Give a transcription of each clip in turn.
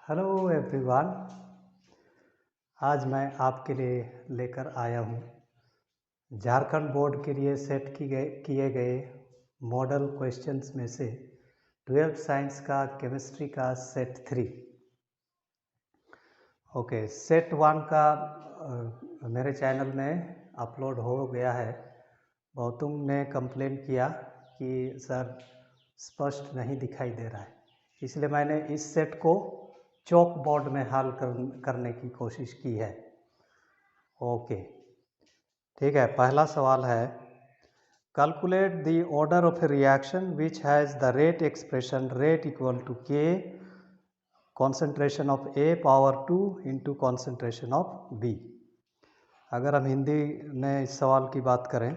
Hello everyone. आज मैं आपके लिए लेकर आया हूँ झारखंड बोर्ड के लिए सेट किए गए मॉडल क्वेश्चंस में से 12th साइंस का केमिस्ट्री का सेट 3। ओके, सेट 1 का मेरे चैनल में अपलोड हो गया है। बहुतों ने कंप्लेन किया कि सर स्पष्ट नहीं दिखाई दे रहा है, इसलिए मैंने इस सेट को चॉक बोर्ड में हल करने की कोशिश की है। ओके, ठीक है। पहला सवाल है, calculate the order of a reaction which has the rate expression rate equal to k concentration of A power 2 into concentration of B. अगर हम हिंदी में इस सवाल की बात करें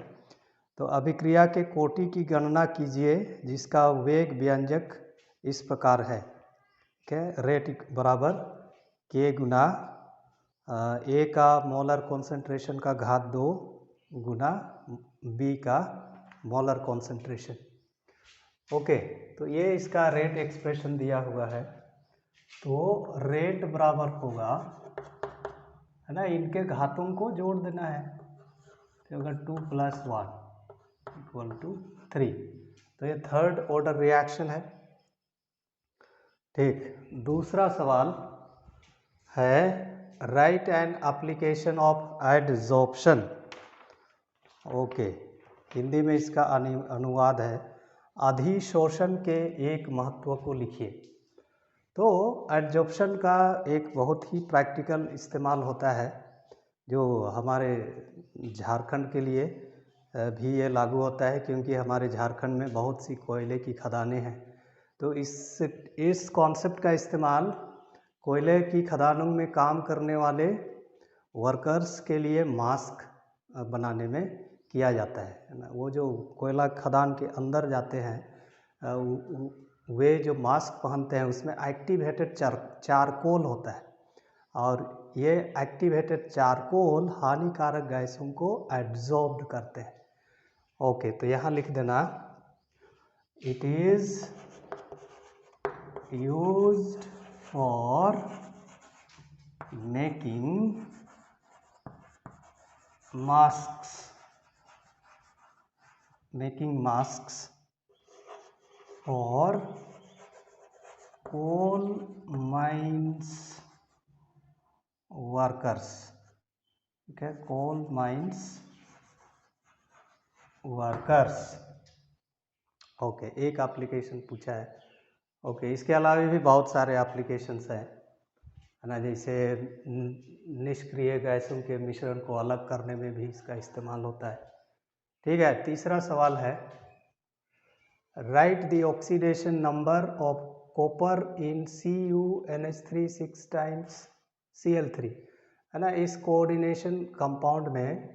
तो अभिक्रिया के कोटि की गणना कीजिए जिसका वेग व्यंजक इस प्रकार है के रेट बराबर के गुना ए का मोलर कॉन्सेंट्रेशन का घात 2 गुना बी का मोलर कॉन्सेंट्रेशन। ओके, तो ये इसका रेट एक्सप्रेशन दिया हुआ है। तो रेट बराबर होगा, है ना, इनके घातों को जोड़ देना है। तो अगर 2 + 1 इक्वल टू 3, तो ये थर्ड ऑर्डर रिएक्शन है। ठीक, दूसरा सवाल है, right an application of adsorption. Okay, Hindi में इसका अनुवाद है, अधिशोषण के एक महत्व को लिखिए। तो एडजॉर्प्शन का एक बहुत ही प्रैक्टिकल इस्तेमाल होता है जो हमारे झारखंड के लिए भी ये लागू होता है, क्योंकि हमारे झारखंड में बहुत सी कोयले की खदानें हैं। तो इस कॉन्सेप्ट का इस्तेमाल कोयले की खदानों में काम करने वाले वर्कर्स के लिए मास्क बनाने में किया जाता है ना। वो जो कोयला खदान के अंदर जाते हैं वे जो मास्क पहनते हैं उसमें एक्टिवेटेड चारकोल होता है, और ये एक्टिवेटेड चारकोल हानिकारक गैसों को एब्जॉर्ब करते हैं। ओके, तो यहाँ लिख देना, it is used for making masks for coal mines workers। ठीक है, कोल माइंस वर्कर्स। ओके, एक एप्लीकेशन पूछा है। ओके, इसके अलावा भी बहुत सारे एप्लीकेशंस हैं, है ना, जैसे निष्क्रिय गैसों के मिश्रण को अलग करने में भी इसका इस्तेमाल होता है। ठीक है, तीसरा सवाल है, write the oxidation number of copper in CuNH3 6 times Cl3। है ना, इस कोऑर्डिनेशन कंपाउंड में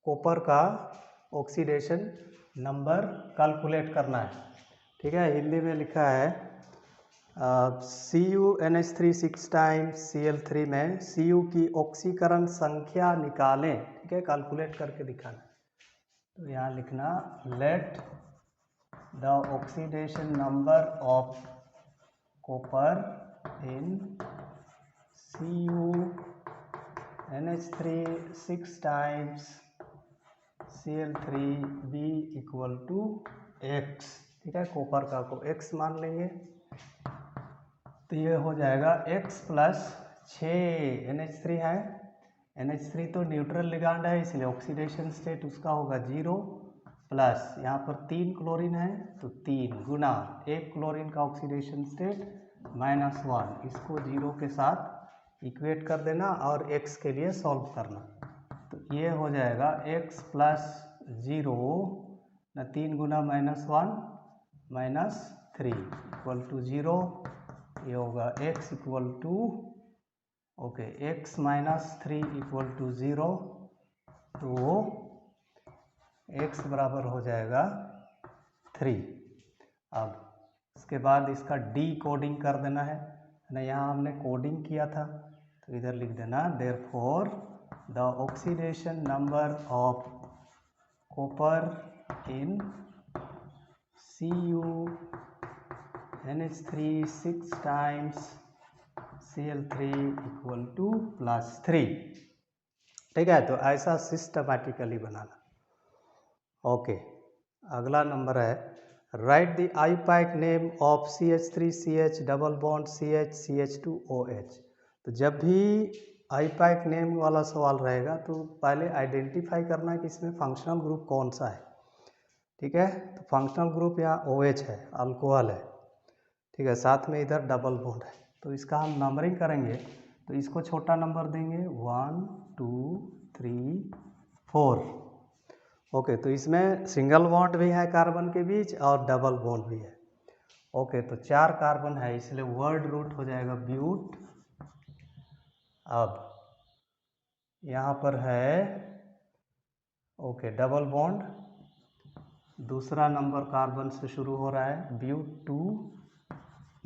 कॉपर का ऑक्सीडेशन नंबर कैलकुलेट करना है। ठीक है, हिंदी में लिखा है CuNH3 6 टाइम्स Cl3 में Cu की ऑक्सीकरण संख्या निकालें। ठीक है, कैलकुलेट करके दिखाना। तो यहाँ लिखना, let the oxidation number of copper in CuNH3 6 times Cl3 B equal to X। ठीक है, कॉपर का को X मान लेंगे, तो ये हो जाएगा X + 6 NH3 है। NH3 तो न्यूट्रल लिगांड है, इसलिए ऑक्सीडेशन स्टेट उसका होगा 0, प्लस यहाँ पर 3 क्लोरीन है तो 3 गुना 1 क्लोरीन का ऑक्सीडेशन स्टेट -1। इसको 0 के साथ इक्वेट कर देना और x के लिए सॉल्व करना। तो ये हो जाएगा x + 0 ना 3 गुना -1 -3 इक्वल टू 0। ये होगा x equal to, okay, x - 3 equal to 0। तो x बराबर हो जाएगा 3। अब इसके बाद इसका डी कोडिंग कर देना है ना, यहाँ हमने कोडिंग किया था तो इधर लिख देना, therefore the oxidation number of copper in CuNH3 6 times Cl3 equal to +3। ठीक है, तो ऐसा सिस्टमैटिकली बनाना। ओके, अगला नंबर है write the IUPAC name of CH3CH double bond CH2OH। तो जब भी आईपैक नेम वाला सवाल रहेगा तो पहले आइडेंटिफाई करना है कि इसमें फंक्शनल ग्रुप कौन सा है। ठीक है, तो फंक्शनल ग्रुप यहाँ OH है, अल्कोहल है। ठीक है, साथ में इधर डबल बॉन्ड है, तो इसका हम नंबरिंग करेंगे तो इसको छोटा नंबर देंगे 1 2 3 4। ओके, तो इसमें सिंगल बॉन्ड भी है कार्बन के बीच और डबल बॉन्ड भी है। ओके, तो 4 कार्बन है इसलिए वर्ड रूट हो जाएगा ब्यूट। अब यहाँ पर है ओके डबल बॉन्ड, दूसरा नंबर कार्बन से शुरू हो रहा है ब्यूट 2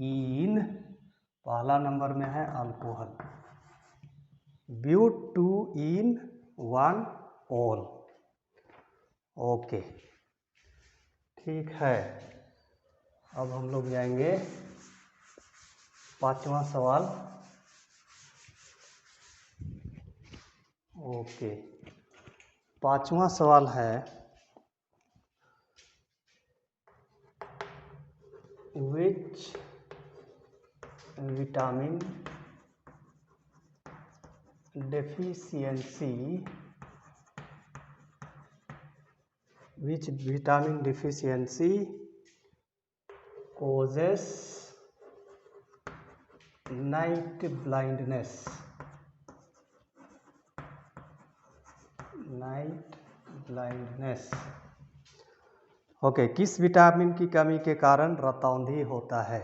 इन, पहला नंबर में है alcohol but 2 en 1 ol. Okay, ठीक है, अब हम लोग जाएंगे 5वां सवाल। ओके, 5वां सवाल है which vitamin deficiency causes night blindness। Okay, किस विटामिन की कमी के कारण रतौंधी होता है।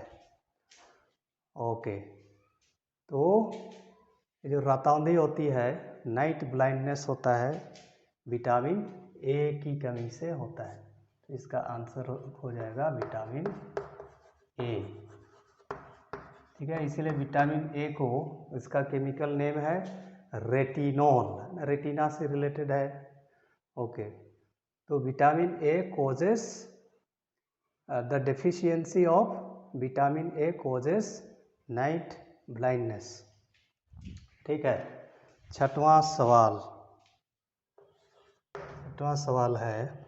ओके, तो ये जो रतौंधी होती है, नाइट ब्लाइंडनेस होता है, विटामिन ए की कमी से होता है। तो इसका आंसर हो जाएगा विटामिन ए। ठीक है, इसीलिए विटामिन ए को इसका केमिकल नेम है रेटिनॉल, रेटिना से रिलेटेड है। ओके, तो vitamin A causes the deficiency of vitamin A causes night blindness. ठीक है, छठवां सवाल है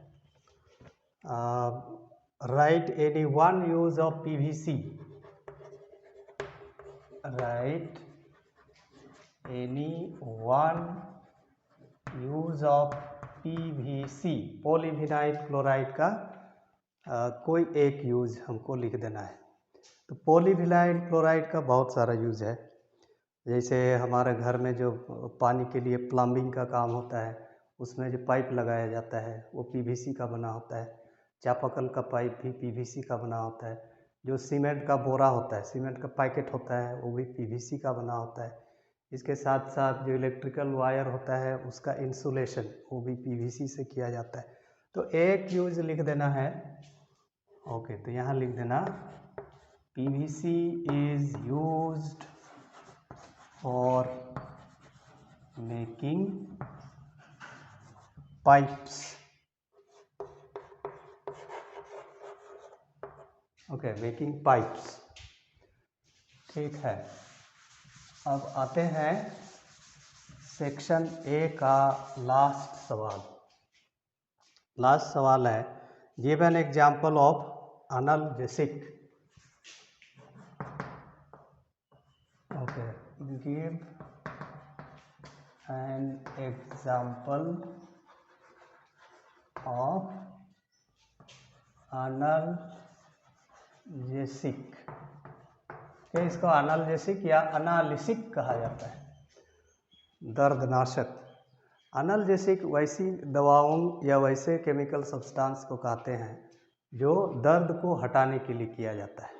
right any one use of PVC। Right any one use of PVC, polyvinyl chloride का कोई एक यूज हमको लिख देना है। तो पॉलीविनाइल क्लोराइड का बहुत सारा यूज है, जैसे हमारे घर में जो पानी के लिए प्लम्बिंग का काम होता है उसमें जो पाइप लगाया जाता है वो PVC का बना होता है। चापाकल का पाइप भी PVC का बना होता है। जो सीमेंट का बोरा होता है, सीमेंट का पैकेट होता है, वो भी PVC का बना होता है। इसके साथ साथ जो इलेक्ट्रिकल वायर होता है उसका इंसुलेशन वो भी PVC से किया जाता है। तो एक यूज लिख देना है। ओके, तो यहाँ लिख देना PVC is used for making pipes. Okay, making pipes. ठीक है, अब आते हैं सेक्शन ए का लास्ट सवाल। लास्ट सवाल है give an example of analgesic. Okay, give an example of analgesic. इसको एनाल्जेसिक या एनालिसिक कहा जाता है, दर्दनाशक। एनाल्जेसिक वैसी दवाओं या वैसे केमिकल सब्सटेंस को कहते हैं जो दर्द को हटाने के लिए किया जाता है।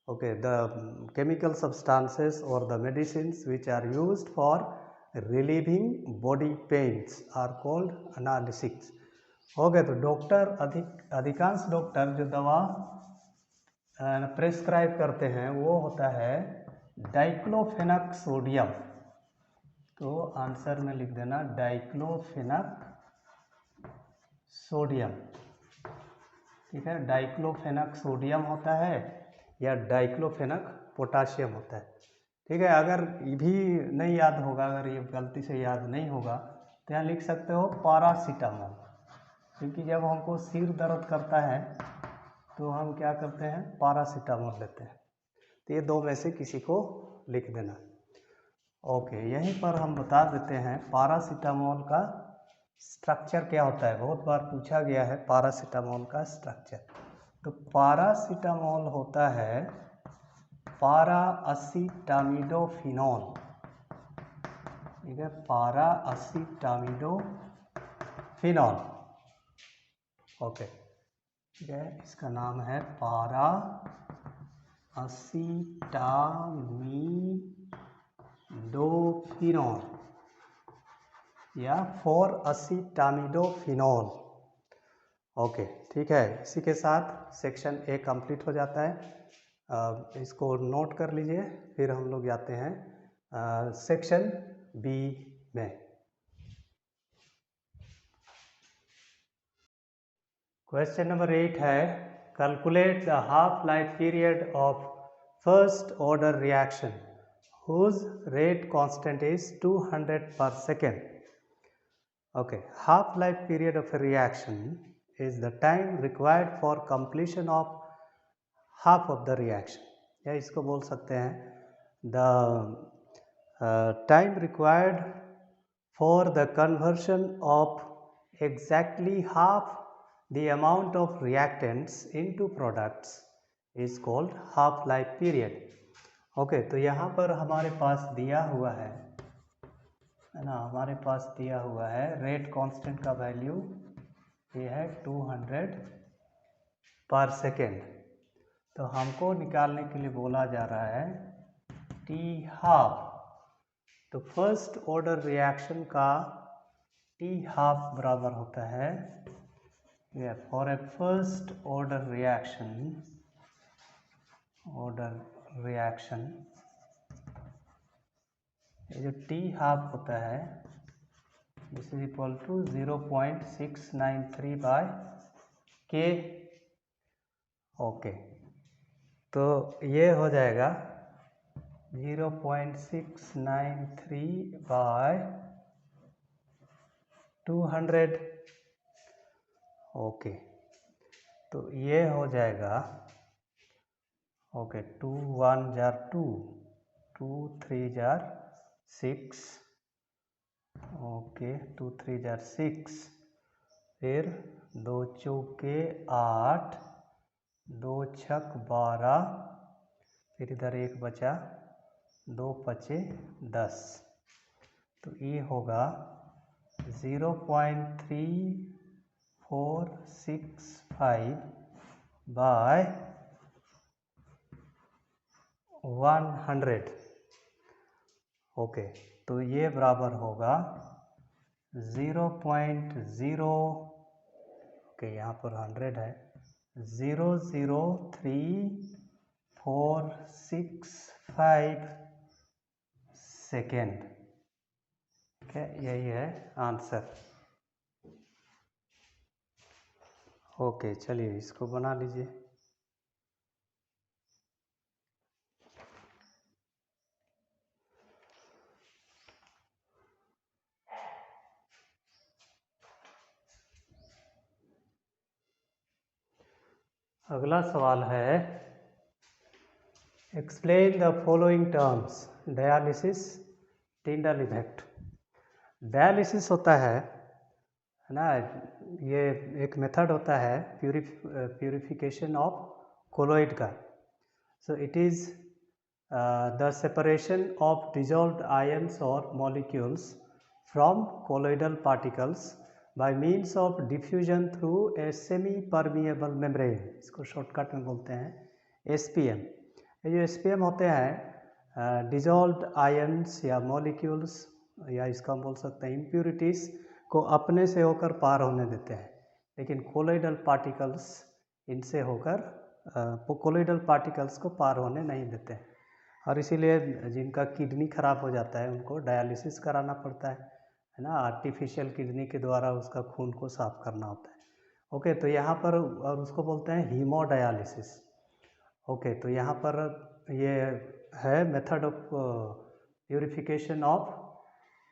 ओके, द केमिकल सब्सटेंसेस और the medicines which are used for relieving body pains are called analgesics. Okay, तो डॉक्टर अधिकांश डॉक्टर जो दवा प्रेस्क्राइब करते हैं वो होता है डाइक्लोफेनक सोडियम। तो आंसर में लिख देना डाइक्लोफेनक सोडियम। ठीक है, डाइक्लोफेनक सोडियम होता है या डाइक्लोफेनक पोटाशियम होता है। ठीक है। अगर ये भी नहीं याद होगा, अगर ये गलती से याद नहीं होगा तो यहाँ लिख सकते हो पैरासीटामोल, क्योंकि जब हमको सिर दर्द करता है तो हम क्या करते हैं, पैरासीटामोल लेते हैं। तो ये दो में से किसी को लिख देना। ओके, यहीं पर हम बता देते हैं पैरासीटामोल का स्ट्रक्चर क्या होता है। बहुत बार पूछा गया है पैरासीटामोल का स्ट्रक्चर। तो पैरासीटामोल होता है पैरासीटामिडोफिनॉल, ठीक है, पैरासीटामिडोफिनॉल। ओके, ठीक है, इसका नाम है पैरासीटामिडोफिनॉल या 4-एसिटामिडोफिनॉल। ओके, ठीक है। इसी के साथ सेक्शन ए कंप्लीट हो जाता है। इसको नोट कर लीजिए। फिर हम लोग जाते हैं सेक्शन बी में। क्वेश्चन नंबर 8 है, calculate the half life period of first order reaction whose rate constant is 200 per second. Okay, half life period of a reaction is the time required for completion of half of the reaction, या इसको बोल सकते हैं the time required for the conversion of exactly half the amount of reactants into products is called half life period. Okay, तो यहाँ पर हमारे पास दिया हुआ है ना, हमारे पास दिया हुआ है रेट कांस्टेंट का वैल्यू ये है 200 पर सेकेंड। तो हमको निकालने के लिए बोला जा रहा है टी हाफ। तो फर्स्ट ऑर्डर रिएक्शन का टी हाफ बराबर होता है, for a first order reaction ये जो टी हाफ होता है this is equal to 0.693 by k. Okay, तो ये हो जाएगा 0.693 बाय 200। ओके, तो ये हो जाएगा, okay, 2 1 jar 2, 2 3 jar 6, okay, 2 3 jar 6, फिर 2 चौके 8, 2 छक 12, फिर इधर एक बचा, 2 पचे 10। तो ये होगा 0.3465 बाय 100। ओके, तो ये बराबर होगा 0.0, ओके, यहाँ पर 100 है, 0.03465 सेकेंड। ठीक है, यही है आंसर। ओके, चलिए इसको बना लीजिए। अगला सवाल है, explain the following terms dialysis, Tyndall effect. Dialysis होता है ना, ये एक मेथड होता है प्यूरिफिकेशन ऑफ कोलोइड का। So it is the separation of dissolved ions और molecules from colloidal particles by means of diffusion through a semi permeable membrane. इसको शॉर्टकट में बोलते हैं SPM। ये जो SPM होते हैं डिजॉल्व्ड आयंस या मॉलिक्यूल्स, या इसका हम बोल सकते हैं इम्प्यूरिटीज़ को अपने से होकर पार होने देते हैं, लेकिन कोलोइडल पार्टिकल्स इनसे होकर कोलोइडल पार्टिकल्स को पार होने नहीं देते हैं। और इसीलिए जिनका किडनी खराब हो जाता है उनको डायलिसिस कराना पड़ता है ना, आर्टिफिशियल किडनी के द्वारा उसका खून को साफ करना होता है। ओके, तो यहाँ पर और उसको बोलते हैं हीमोडायलिसिस। ओके, तो यहाँ पर ये है method of purification of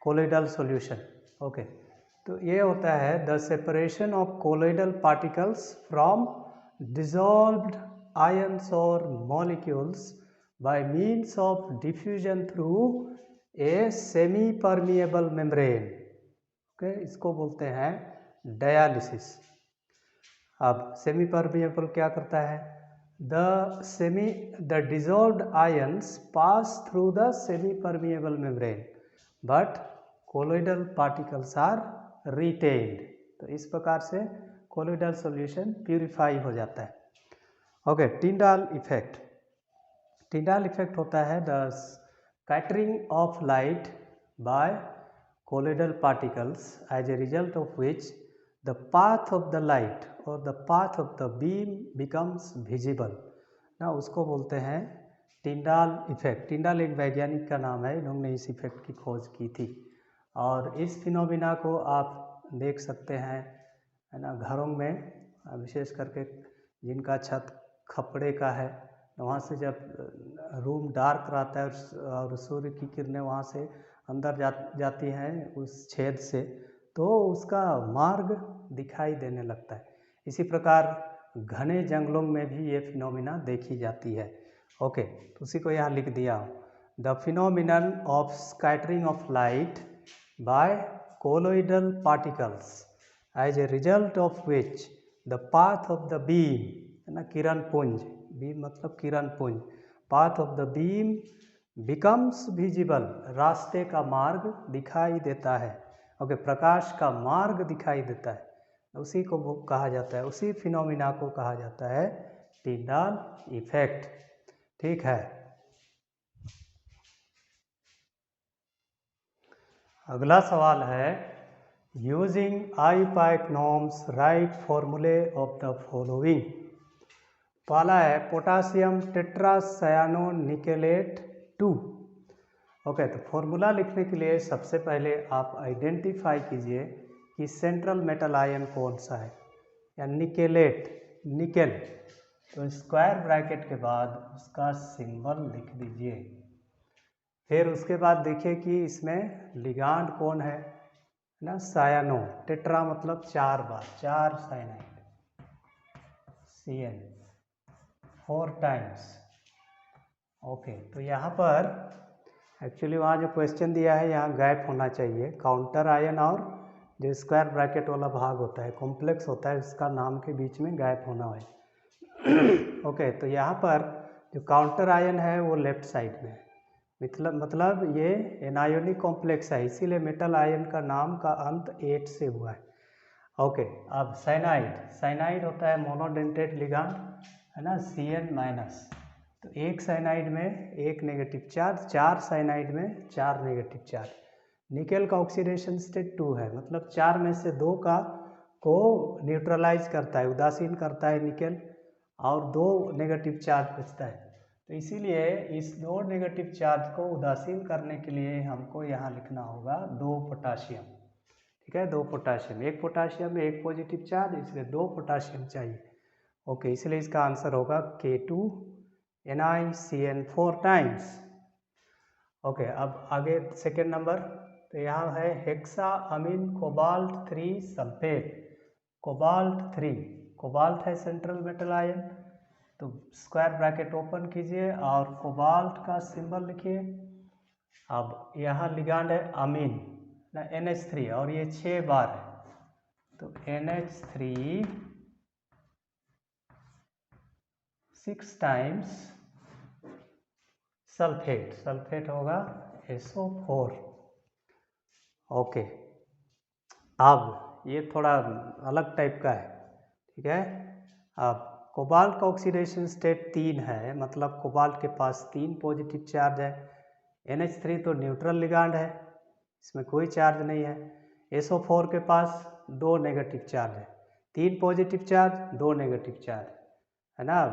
colloidal solution. Okay, तो ये होता है the separation of colloidal particles from dissolved ions और molecules by means of diffusion through a semi permeable membrane. Okay, इसको बोलते हैं डायलिसिस। अब सेमी परमिएबल क्या करता है? the dissolved ions pass through the semi-permeable membrane but colloidal particles are retained। तो इस प्रकार से colloidal solution प्यूरिफाई हो जाता है। Okay, Tyndall effect. Tyndall effect होता है the scattering of light by colloidal particles as a result of which the path of the light or the path of the beam becomes visible ना, उसको बोलते हैं Tyndall effect. Tyndall एक वैज्ञानिक का नाम है, इन्होंने इस इफेक्ट की खोज की थी और इस फिनोमिना को आप देख सकते हैं, है ना, घरों में, विशेष करके जिनका छत खपड़े का है, वहाँ से जब रूम डार्क रहता है और सूर्य की किरणें वहाँ से अंदर जाती हैं उस छेद से, तो उसका मार्ग दिखाई देने लगता है। इसी प्रकार घने जंगलों में भी ये फिनोमिना देखी जाती है। ओके, तो उसी को यहाँ लिख दिया, the phenomenon of scattering of light by colloidal particles as a result of which the path of the beam, है ना, किरण पुंज, बीम मतलब किरण पुंज, path of the beam becomes visible, रास्ते का मार्ग दिखाई देता है। ओके, प्रकाश का मार्ग दिखाई देता है, उसी को कहा जाता है, उसी फिनोमिना को कहा जाता है टिंडाल इफेक्ट। ठीक है, अगला सवाल है यूजिंग आईपैक नॉर्म्स राइट फॉर्मूले ऑफ द फॉलोइंग। पहला है पोटासियम टेट्रासायानो निकेलेट 2। ओके, तो फॉर्मूला लिखने के लिए सबसे पहले आप आइडेंटिफाई कीजिए कि सेंट्रल मेटल आयन कौन सा है, या निकेलेट, निकेल, तो स्क्वायर ब्रैकेट के बाद उसका सिंबल लिख दीजिए। फिर उसके बाद देखिए कि इसमें लिगांड कौन है ना, सायानो, टेट्रा मतलब 4 बार, 4 साइनाइड, Cn 4 टाइम्स। ओके, तो यहाँ पर एक्चुअली वहाँ जो क्वेश्चन दिया है यहाँ गैप होना चाहिए, काउंटर आयन और जो स्क्वायर ब्रैकेट वाला भाग होता है, कॉम्प्लेक्स होता है, इसका नाम के बीच में गैप होना है। ओके, तो यहाँ पर जो काउंटर आयन है वो लेफ्ट साइड में है, मतलब ये एनायोनिक कॉम्प्लेक्स है, इसीलिए मेटल आयन का नाम का अंत 8 से हुआ है। ओके, अब साइनाइड, साइनाइड होता है मोनोडेंटेट लिगांड, है ना, Cn-, तो एक साइनाइड में एक नेगेटिव चार्ज, 4 साइनाइड में 4 नेगेटिव चार्ज। निकेल का ऑक्सीडेशन स्टेट 2 है, मतलब 4 में से 2 को न्यूट्रलाइज करता है, उदासीन करता है निकेल, और 2 नेगेटिव चार्ज बचता है। तो इसीलिए इस 2 नेगेटिव चार्ज को उदासीन करने के लिए हमको यहाँ लिखना होगा 2 पोटाशियम। ठीक है, 2 पोटाशियम, एक पोटाशियम में एक पॉजिटिव चार्ज, इसलिए 2 पोटाशियम चाहिए। ओके, इसलिए इसका आंसर होगा K2NiCN4 टाइम्स। ओके, अब आगे सेकेंड नंबर, तो यहाँ है हेक्सा अमीन कोबाल्ट 3 सल्फेट, कोबाल्ट 3, कोबाल्ट है सेंट्रल मेटल आयन, तो स्क्वायर ब्रैकेट ओपन कीजिए और कोबाल्ट का सिंबल लिखिए। अब यहाँ लिगांड है अमीन ना, NH3, और ये 6 बार है, तो NH3 6 टाइम्स सल्फेट, सल्फेट होगा SO4। ओके, अब ये थोड़ा अलग टाइप का है। ठीक है, अब कोबाल्ट का ऑक्सीडेशन स्टेट 3 है, मतलब कोबाल्ट के पास 3 पॉजिटिव चार्ज है, NH3 तो न्यूट्रल लिगांड है, इसमें कोई चार्ज नहीं है, SO4 के पास 2 नेगेटिव चार्ज है, 3 पॉजिटिव चार्ज 2 नेगेटिव चार्ज, है ना,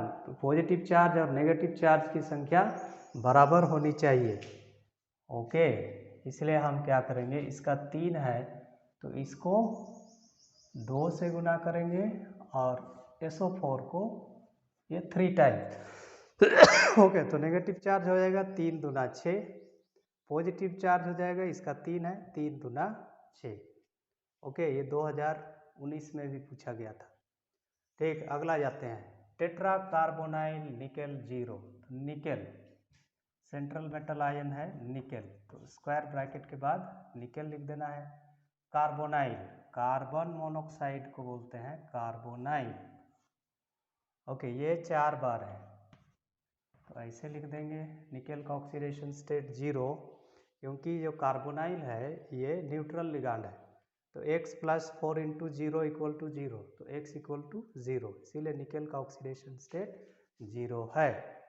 पॉजिटिव चार्ज और नेगेटिव चार्ज की संख्या बराबर होनी चाहिए। ओके, इसलिए हम क्या करेंगे, इसका 3 है तो इसको 2 से गुना करेंगे और SO4 को ये 3 टाइम्स, ओके, तो नेगेटिव चार्ज हो जाएगा 3 दूना 6, पॉजिटिव चार्ज हो जाएगा, इसका 3 है, 3 दूना 6। ओके, ये 2019 में भी पूछा गया था। ठीक, अगला जाते हैं, tetra carbonyl nickel 0। Nickel central metal ion है निकेल, तो स्क्वायर ब्रैकेट के बाद निकेल लिख देना है। कार्बोनाइल, कार्बन मोनोक्साइड को बोलते हैं कार्बोनाइल। ओके, ये 4 बार है, तो ऐसे लिख देंगे। निकेल का ऑक्सीडेशन स्टेट 0, क्योंकि जो कार्बोनाइल है ये न्यूट्रल लिगांड है, तो x + 4 × 0 = 0, तो x = 0, इसीलिए निकेल का ऑक्सीडेशन स्टेट 0 है।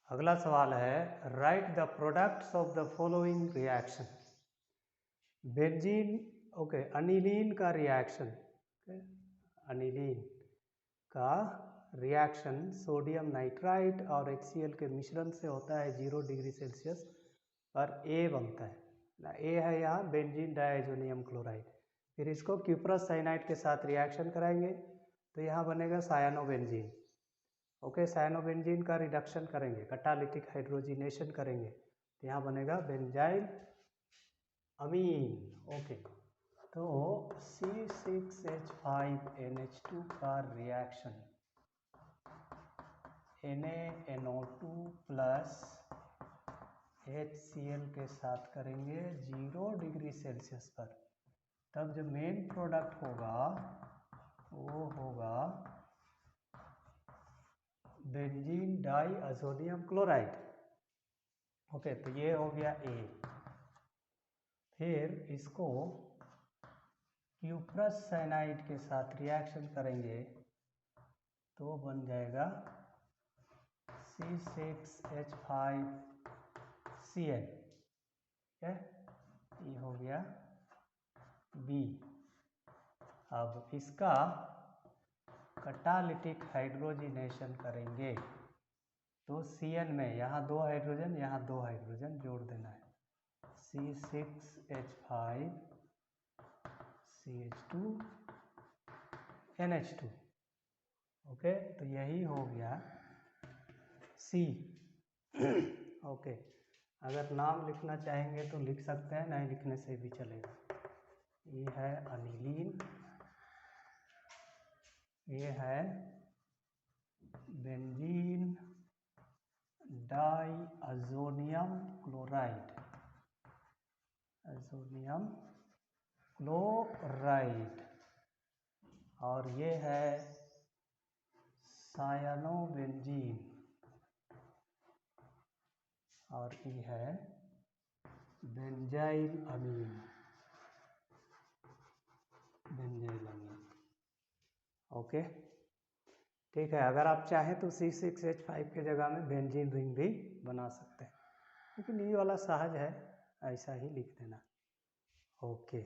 अगला सवाल है, write the products of the following reaction. Benzene, okay, aniline का रिएक्शन, अनिलीन का रिएक्शन सोडियम नाइट्राइट और HCl के मिश्रण से होता है 0 डिग्री सेल्सियस पर A बनता है ना। A है यहाँ बेंजीन डायज़ोनियम क्लोराइड। फिर इसको क्यूप्रस साइनाइड के साथ रिएक्शन कराएंगे तो यहाँ बनेगा सायानोबेंजीन। ओके, सायानोबेंजीन का रिडक्शन करेंगे, कैटालिटिक हाइड्रोजिनेशन करेंगे, तो यहाँ बनेगा बेंजाइल अमीन। ओके, तो C6H5NH2 का रिएक्शन NaNO2 + HCl के साथ करेंगे 0 डिग्री सेल्सियस पर, तब जो मेन प्रोडक्ट होगा वो होगा बेंजीन डाइअज़ोनियम क्लोराइड। ओके, तो ये हो गया A। फिर इसको क्यूप्रस साइनाइड के साथ रिएक्शन करेंगे तो बन जाएगा C6H5Cl। है, ये हो गया B। अब इसका कैटालिटिक हाइड्रोजिनेशन करेंगे तो Cn में यहाँ 2 हाइड्रोजन, यहाँ 2 हाइड्रोजन जोड़ देना है, C6H5CH2NH2। ओके, तो यही हो गया C। ओके, अगर नाम लिखना चाहेंगे तो लिख सकते हैं, नहीं लिखने से भी चलेगा। ये है अनिलीन, ये है बेंजीन डाइअज़ोनियम क्लोराइड, अज़ोनियम क्लोराइड, और ये है सायानोबेंजीन, और ये है बेंजाइल अमीन, बेंजाइल अमीन। ओके, ठीक है, अगर आप चाहें तो C6H5 के जगह में बेंजीन रिंग भी बना सकते हैं, लेकिन ये वाला सहज है, ऐसा ही लिख देना। ओके।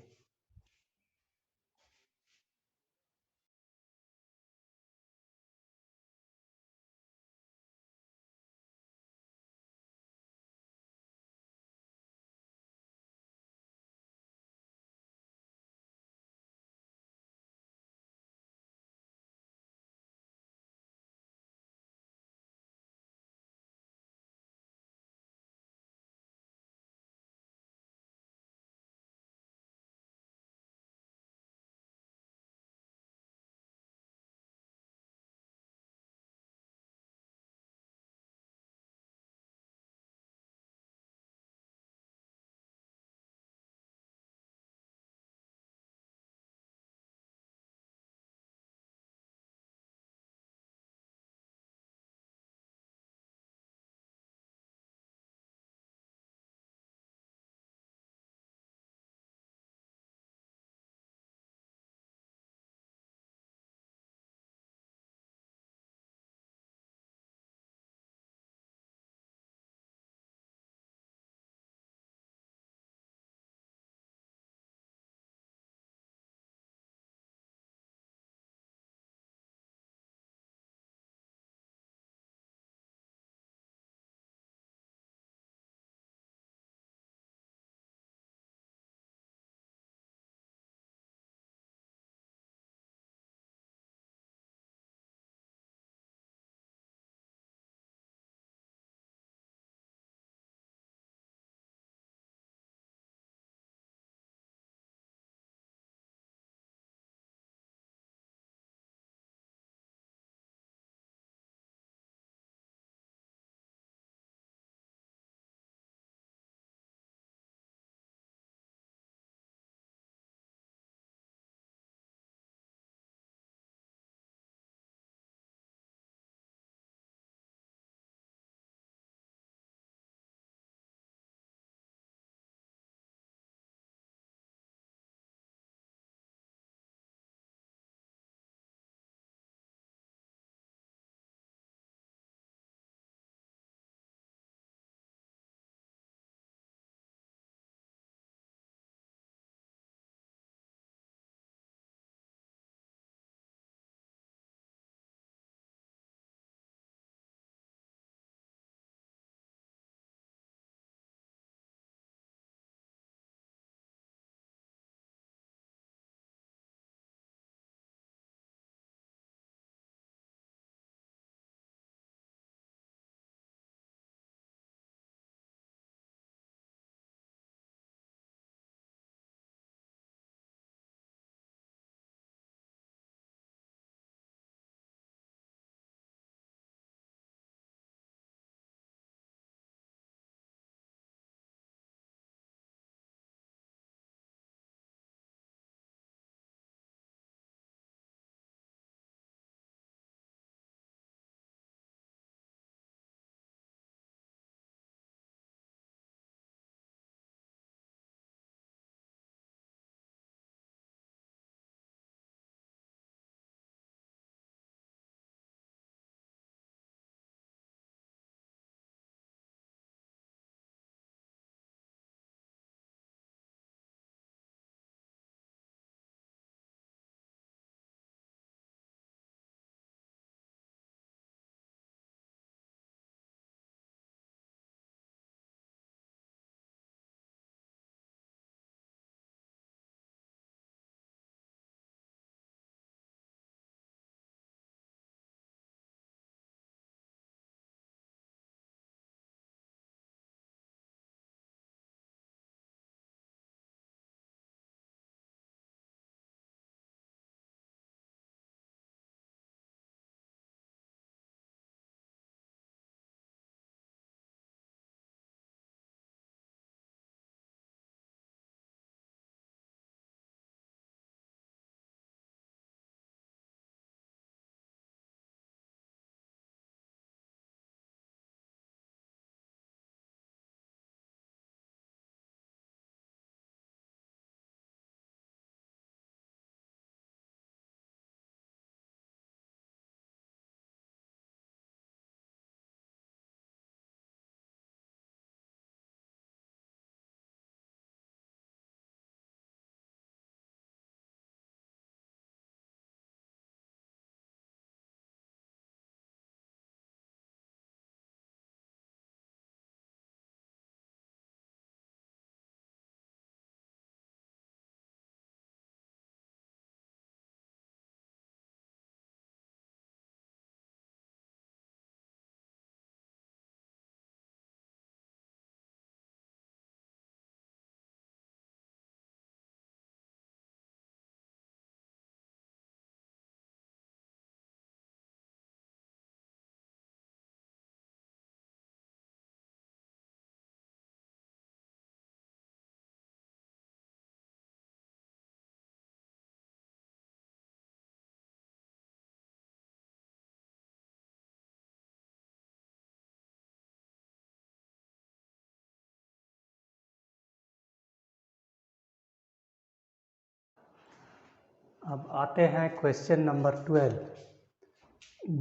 अब आते हैं question number 12।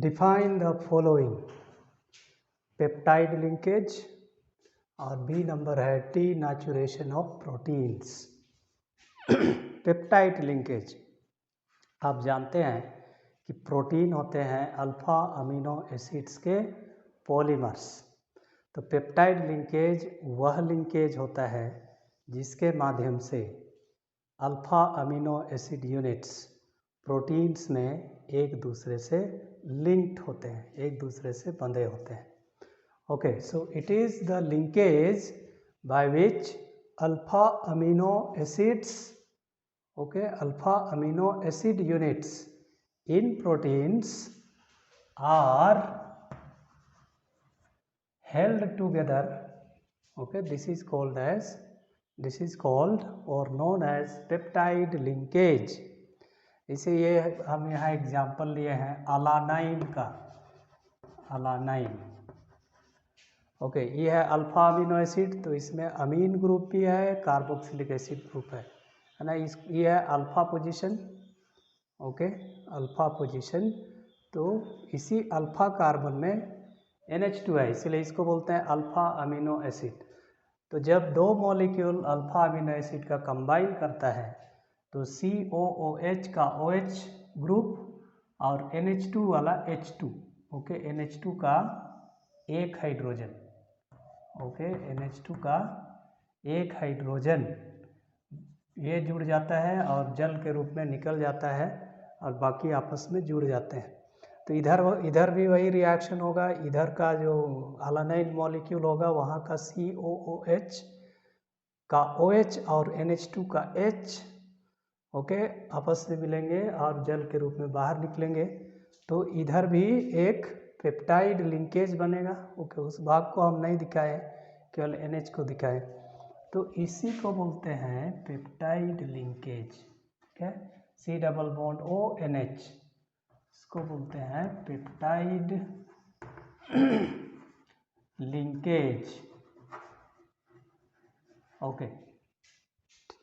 Define the following peptide linkage, और बी नंबर है denaturation of proteins. Peptide linkage, आप जानते हैं कि प्रोटीन होते हैं अल्फ़ा अमीनो एसिड्स के पॉलीमर्स। तो पेप्टाइड लिंकेज वह लिंकेज होता है जिसके माध्यम से alpha amino acid units proteins में एक दूसरे से लिंक्ड होते हैं, एक दूसरे से बंधे होते हैं। Okay, so it is the linkage by which alpha amino acids, okay, alpha amino acid units in proteins are held together. Okay, this is called or known as peptide linkage. इसे ये हम यहाँ एग्जाम्पल लिए हैं alanine का, alanine. Okay, ये है alpha amino acid, तो इसमें अमीन ग्रुप भी है, कार्बोक्सिलिक एसिड ग्रुप है ना। ये है alpha position. Okay, alpha position. तो इसी अल्फा कार्बन में NH2 है, इसलिए इसको बोलते हैं अल्फा अमीनो एसिड। तो जब दो मॉलिक्यूल अल्फा अमीनो एसिड का कंबाइन करता है तो COOH का OH ग्रुप और NH2 वाला H2, ओके, NH2 का एक हाइड्रोजन, ओके, NH2 का एक हाइड्रोजन ये जुड़ जाता है और जल के रूप में निकल जाता है और बाकी आपस में जुड़ जाते हैं। तो इधर भी वही रिएक्शन होगा, इधर का जो अलानाइन मॉलिक्यूल होगा वहाँ का COOH का OH और NH2 का H, ओके, आपस में मिलेंगे और जल के रूप में बाहर निकलेंगे। तो इधर भी एक पेप्टाइड लिंकेज बनेगा। ओके, उस भाग को हम नहीं दिखाए, केवल NH को दिखाए। तो इसी को बोलते हैं पेप्टाइड लिंकेज। ठीक है, C+ONH, इसको बोलते हैं पेप्टाइड लिंकेज। ओके,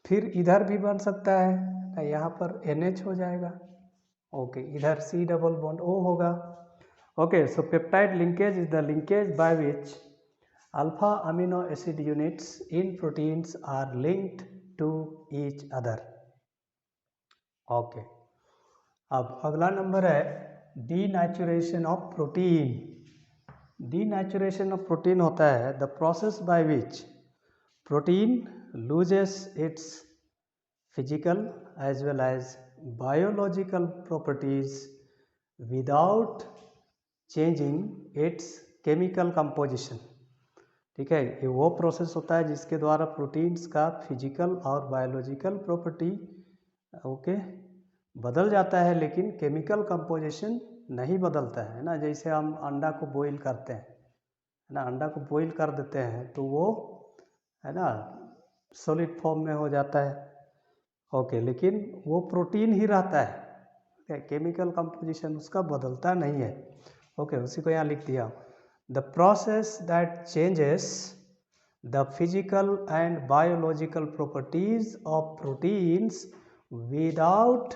फिर इधर भी बन सकता है, यहाँ पर NH हो जाएगा। ओके, इधर C+O होगा। Okay, so peptide linkage is the linkage by which alpha amino acid units in proteins are linked to each other. Okay, अब अगला नंबर है denaturation of protein. Denaturation of protein होता है the process by which protein loses its physical as well as biological properties without changing its chemical composition. ठीक है, ये वो process होता है जिसके द्वारा प्रोटीन्स का फिजिकल और बायोलॉजिकल प्रॉपर्टी, ओके, बदल जाता है, लेकिन केमिकल कंपोजिशन नहीं बदलता है ना। जैसे हम अंडा को बॉईल करते हैं, है ना, अंडा को बॉईल कर देते हैं तो वो, है ना, सॉलिड फॉर्म में हो जाता है। ओके, लेकिन वो प्रोटीन ही रहता है, केमिकल कंपोजिशन उसका बदलता नहीं है। ओके, उसी को यहाँ लिख दिया, the process that changes the physical and biological properties of proteins without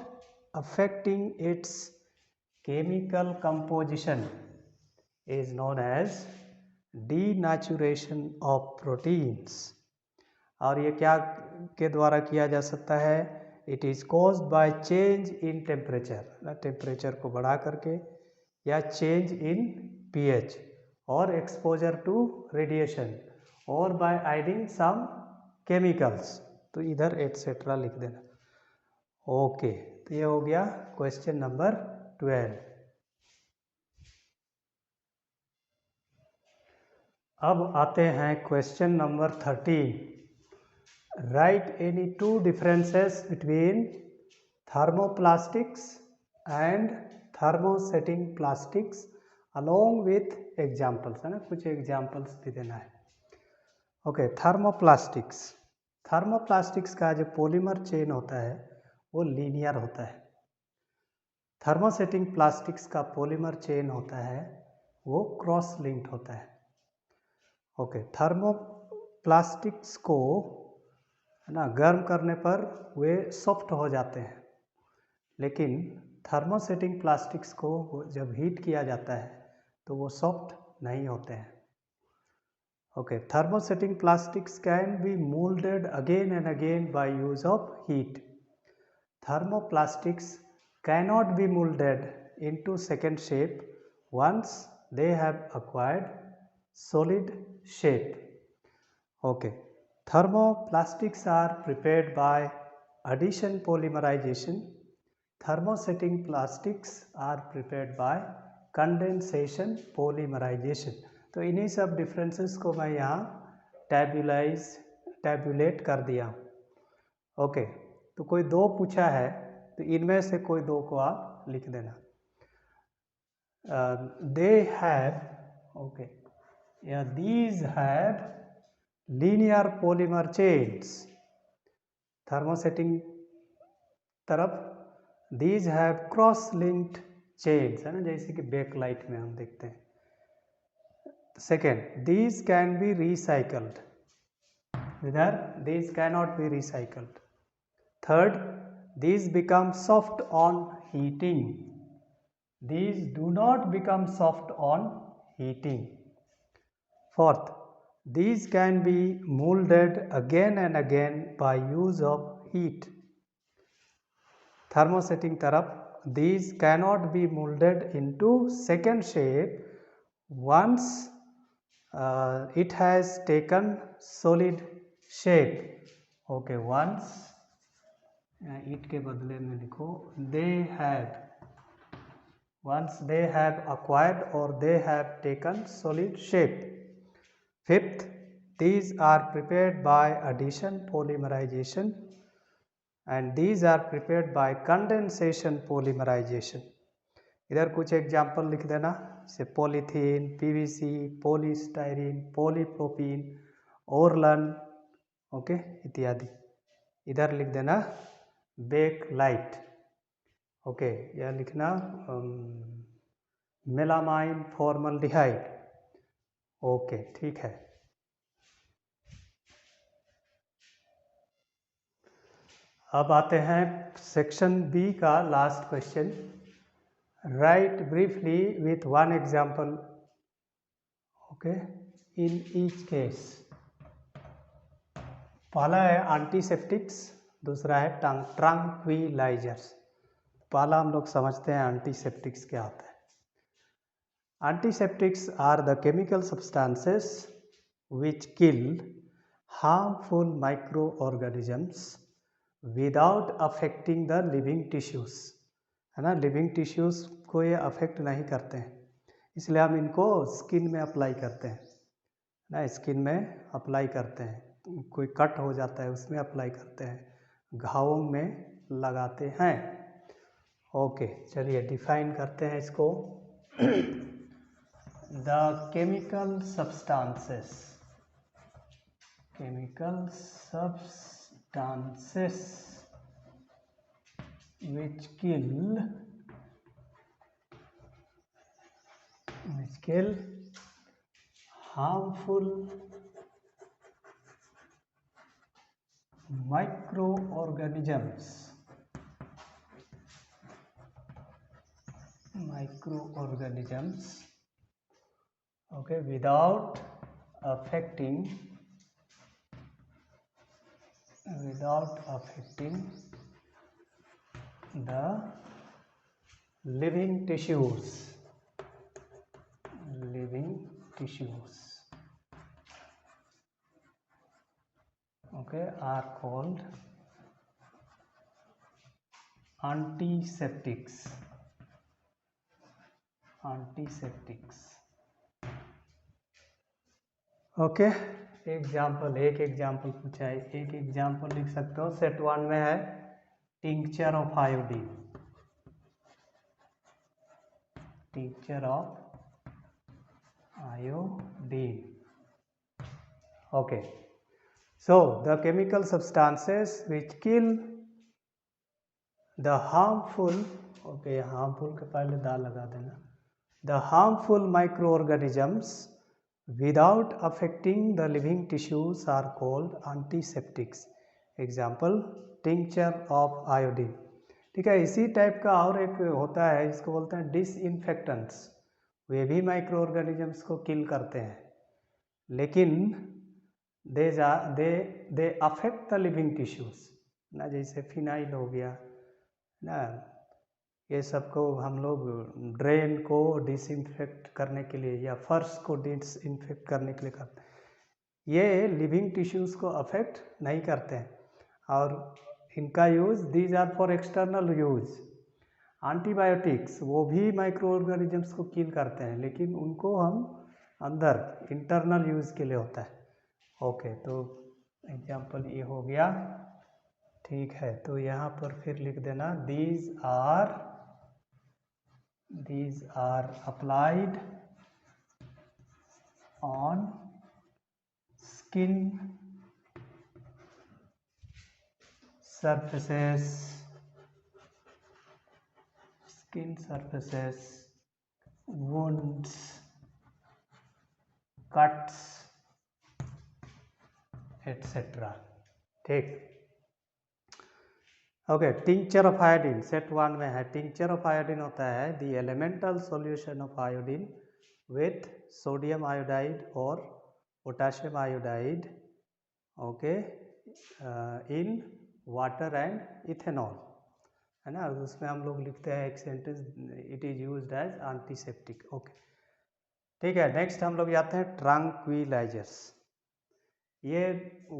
affecting its chemical composition is known as denaturation of proteins। और ये क्या के द्वारा किया जा सकता है? It is caused by change in temperature, temperature को बढ़ा करके, या चेंज इन pH, और एक्सपोजर टू रेडिएशन, और बाय एडिंग सम केमिकल्स। तो इधर एटसेट्रा लिख देना। ओके, तो ये हो गया क्वेश्चन नंबर 12। अब आते हैं question number 13। Right any two differences between thermoplastics and thermosetting plastics along with examples, है ना, कुछ एग्जाम्पल्स भी देना है। ओके, थर्मोप्लास्टिक्स का जो पॉलीमर चेन होता है वो लीनियर होता है। थर्मोसेटिंग प्लास्टिक्स का पॉलीमर चेन होता है वो क्रॉस लिंक्ड होता है। ओके, थर्मोप्लास्टिक्स को, है ना, गर्म करने पर वे सॉफ्ट हो जाते हैं, लेकिन थर्मोसेटिंग प्लास्टिक्स को जब हीट किया जाता है तो वो सॉफ्ट नहीं होते हैं। Okay, thermosetting plastics can be molded again and again by use of heat. Thermoplastics cannot be molded into second shape once they have acquired solid shape. Okay, thermoplastics are prepared by addition polymerization. Thermosetting plastics are prepared by condensation polymerization. तो इन्हीं सब differences को मैं यहाँ tabulate कर दिया हूँ। Okay, तो कोई दो पूछा है तो इनमें से कोई दो को आप लिख देना। दे हैव, ओके, या these have linear polymer chains. Thermosetting तरफ these have cross linked chains, है ना, जैसे कि बैकलाइट में हम देखते हैं। Second, these can be recycled. Either these cannot be recycled. Third, these become soft on heating. These do not become soft on heating. Fourth, these can be molded again and again by use of heat. Thermosetting taraf, these cannot be molded into second shape once it has taken solid shape. Okay, once it के बदले में लिखो they have, once they have acquired or they have taken solid shape. Fifth, these are prepared by addition polymerization and these are prepared by condensation polymerization. इधर कुछ example लिख देना, जैसे polythene, PVC, polystyrene, polypropene, orlon, okay, इत्यादि। इधर लिख देना bake light, okay, या लिखना मेलामाइन फॉर्मल्डिहाइड, ओके, ठीक है। अब आते हैं सेक्शन बी का last question. Write briefly with one example, okay, in each case. पहला है एंटीसेप्टिक्स, दूसरा है ट्रंक्विलाइजर्स। पहला हम लोग समझते हैं एंटीसेप्टिक्स क्या होता है। Antiseptics are the chemical substances which kill harmful microorganisms without affecting the living tissues, है ना, लिविंग टिश्यूज़ को ये अफेक्ट नहीं करते हैं, इसलिए हम इनको स्किन में अप्लाई करते हैं ना, स्किन में अप्लाई करते हैं, कोई कट हो जाता है उसमें अप्लाई करते हैं, घावों में लगाते हैं। ओके, चलिए डिफाइन करते हैं इसको। The chemical substances, chemical substances which kill harmful microorganisms okay, without affecting the living tissues, okay, are called antiseptics। Okay, example, एक एग्जाम्पल पूछा है, एक एग्जाम्पल लिख सकते हो। सेट 1 में है tincture of iodine, tincture of iodine, okay. So the chemical substances which kill the harmful, okay, harmful के पहले दा लगा देना, the harmful micro organisms without affecting the living tissues are called antiseptics. Example, tincture of iodine. ठीक है, इसी type का और एक होता है जिसको बोलते हैं डिसइंफेक्टेंट्स। वे भी माइक्रो ऑर्गेनिजम्स को किल करते हैं, लेकिन they affect the living tissues ना, जैसे फिनाइल हो गया ना, ये सबको हम लोग ड्रेन को डिसइंफेक्ट करने के लिए या फर्श को डिसइंफेक्ट करने के लिए करते हैं। ये लिविंग टिश्यूज़ को अफेक्ट नहीं करते हैं, और इनका use these are for external use. Antibiotics वो भी माइक्रो ऑर्गेनिजम्स को किल करते हैं, लेकिन उनको हम अंदर इंटरनल यूज़ के लिए होता है। ओके, तो एग्जाम्पल ये हो गया। ठीक है, तो यहाँ पर फिर लिख देना these are applied on skin surfaces, wounds, cuts, etc. ठीक, okay. Tincture of iodine set 1 में है। टिंचर ऑफ आयोडीन होता है the elemental solution of iodine with sodium iodide और potassium iodide, okay, in water and ethanol, है ना। उसमें हम लोग लिखते हैं एक sentence, it is used as antiseptic. Okay, ठीक है। नेक्स्ट हम लोग जाते हैं ट्रैंक्विलाइजर्स। ये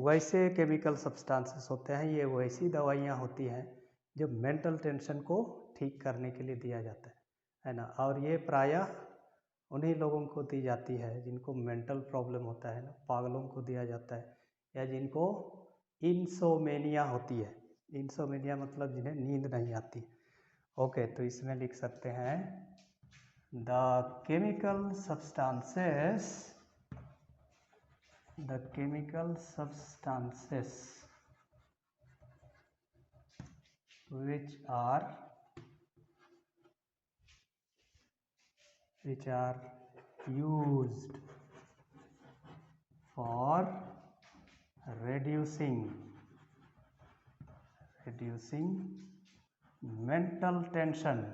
वैसे केमिकल सब्सटेंसेस होते हैं, ये वैसी दवाइयाँ होती हैं जो मेंटल टेंशन को ठीक करने के लिए दिया जाता है ना। और ये प्रायः उन्हीं लोगों को दी जाती है जिनको मेंटल प्रॉब्लम होता है ना, पागलों को दिया जाता है, या जिनको इंसोमेनिया होती है। इंसोमेनिया मतलब जिन्हें नींद नहीं आती। ओके, तो इसमें लिख सकते हैं the chemical substances which are used for reducing mental tension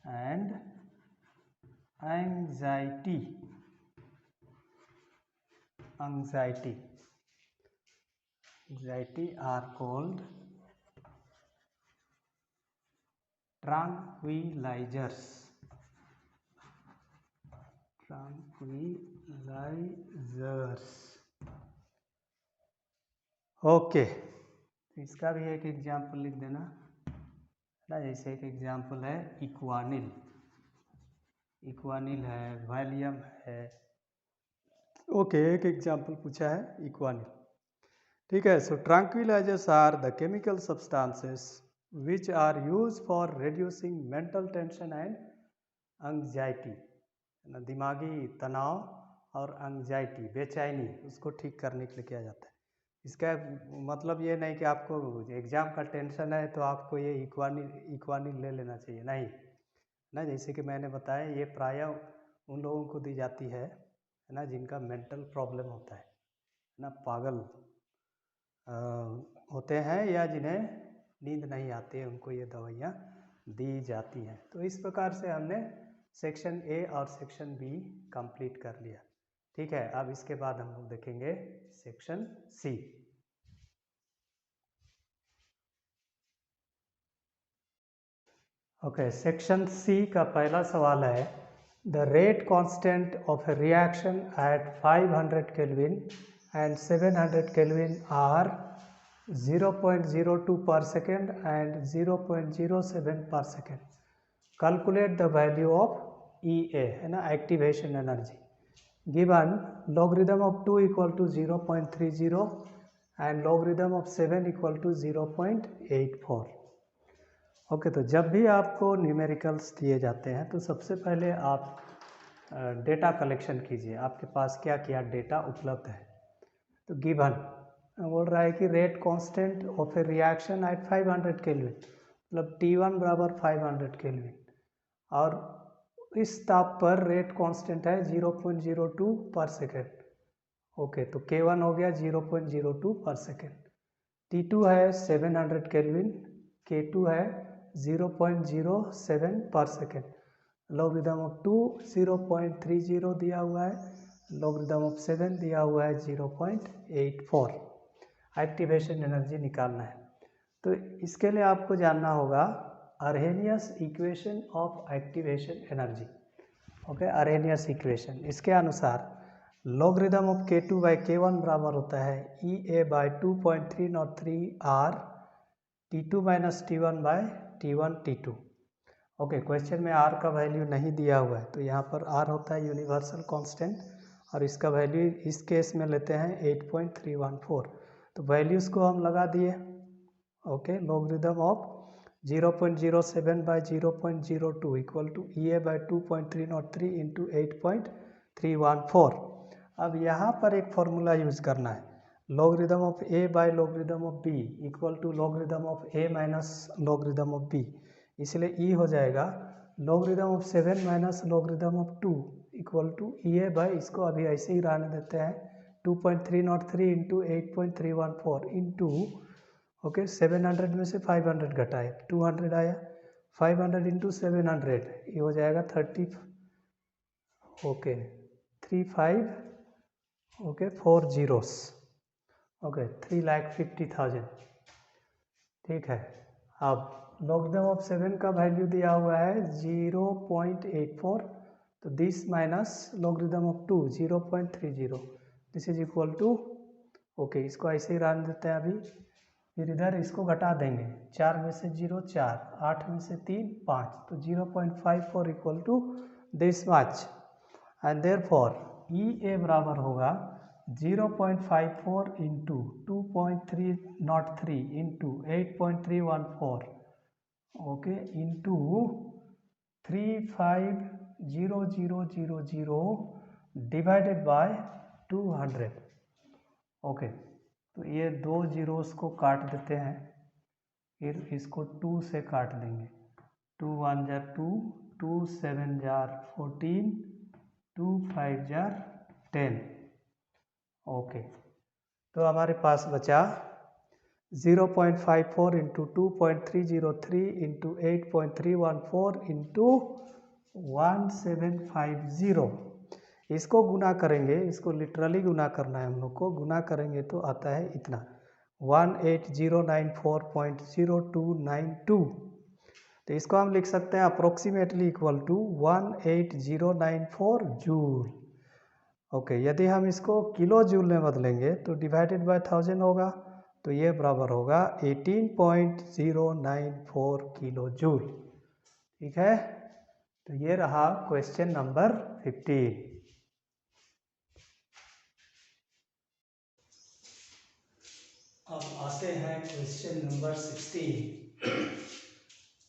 and anxiety are called tranquilizers। Okay, इसका भी एक एग्जाम्पल लिख देना ना, जैसे एक एग्जाम्पल है इक्वानिल है, वैलियम है। ओके, एक एग्जाम्पल पूछा है इक्वानिल। ठीक है, so tranquillizers are the chemical substances which are use for reducing mental tension and anxiety, दिमागी तनाव और एंग्जाइटी, बेचैनी, उसको ठीक करने के लिए किया जाता है। इसका मतलब ये नहीं कि आपको एग्ज़ाम का टेंशन है तो आपको ये इक्वानिल ले लेना चाहिए, नहीं ना। जैसे कि मैंने बताया, ये प्रायः उन लोगों को दी जाती है ना जिनका मेंटल प्रॉब्लम होता है ना, पागल होते हैं या जिन्हें नींद नहीं आती है, उनको ये दवाइयाँ दी जाती हैं। तो इस प्रकार से हमने सेक्शन ए और सेक्शन बी कंप्लीट कर लिया। ठीक है, अब इसके बाद हम लोग देखेंगे section C. Okay, section C का पहला सवाल है the rate constant of a reaction at 500 kelvin and 700 kelvin are 0.02 per second and 0.07 per second. Calculate the value of EA, है ना, activation energy. Given logarithm of 2 equal to 0.30 and logarithm of 7 equal to 0.84। Okay, तो जब भी आपको numericals दिए जाते हैं तो सबसे पहले आप डेटा कलेक्शन कीजिए, आपके पास क्या क्या डेटा उपलब्ध है। तो गिवन बोल रहा है कि rate constant of a reaction at 500 kelvin, मतलब T1 बराबर 500 केल्विन, और इस ताप पर रेट कांस्टेंट है 0.02 पर सेकेंड। ओके, तो K1 हो गया 0.02 पर सेकेंड। T2 है 700 केल्विन, K2 है 0.07 पर सेकेंड। लॉगरिदम ऑफ 2 0.30 दिया हुआ है, लॉगरिदम ऑफ 7 दिया हुआ है 0.84। एक्टिवेशन एनर्जी निकालना है, तो इसके लिए आपको जानना होगा Arrhenius equation of activation energy. Okay, Arrhenius equation, इसके अनुसार logarithm of K2 by K1 बराबर होता है EA by 2.303 R T2 minus T1 by T1 T2। Okay, question में R का वैल्यू नहीं दिया हुआ है, तो यहाँ पर R होता है यूनिवर्सल कांस्टेंट और इसका वैल्यू इस केस में लेते हैं 8.314। तो वैल्यूज़ को हम लगा दिए। Okay, logarithm of 0.07 by 0.02 equal to EA by 2.303 into 8.314। अब यहाँ पर एक फॉर्मूला यूज़ करना है, logarithm of A by logarithm of B equal to logarithm of A minus logarithm of B, इसलिए E हो जाएगा logarithm of 7 minus logarithm of 2 equal to EA by, इसको अभी ऐसे ही रहने देते हैं, 2.303 इंटू 8.314 इंटू, ओके, 700 में से 500 घटाए 200 आया, 500 इंटू 700 ये हो जाएगा 30, ओके 35, ओके 4 जीरोस, ओके 3,50,000। ठीक है, अब लॉगरिदम ऑफ 7 का वैल्यू दिया हुआ है 0.84, तो this minus logarithm of 2 0.30, this is equal to, okay इसको ऐसे ही रहने देते हैं अभी, फिर इधर इसको घटा देंगे, 4 में से 0 4, 8 में से 3 5, तो 0.54 equal to this much, and therefore EA बराबर होगा 0.54 into 2.303 into 8.314, okay into 350000 divided by 200। Okay, तो ये दो जीरोस को काट देते हैं, फिर इसको 2 से काट देंगे, 2 1 जार 2, 2 7 जार 14, 2 5 जार 10। ओके, तो हमारे पास बचा 0.54 इंटू 2.303 इंटू 8.314 इंटू 1750। इसको गुना करेंगे, इसको लिटरली गुना करना है हम लोग को, गुना करेंगे तो आता है इतना 18094.0292। तो इसको हम लिख सकते हैं approximately equal to 18094 joule. Okay, यदि हम इसको किलो जूल में बदलेंगे तो डिवाइडेड बाय 1000 होगा, तो ये बराबर होगा 18.094 किलो जूल। ठीक है, तो ये रहा क्वेश्चन नंबर 15। अब आते हैं क्वेश्चन नंबर 16।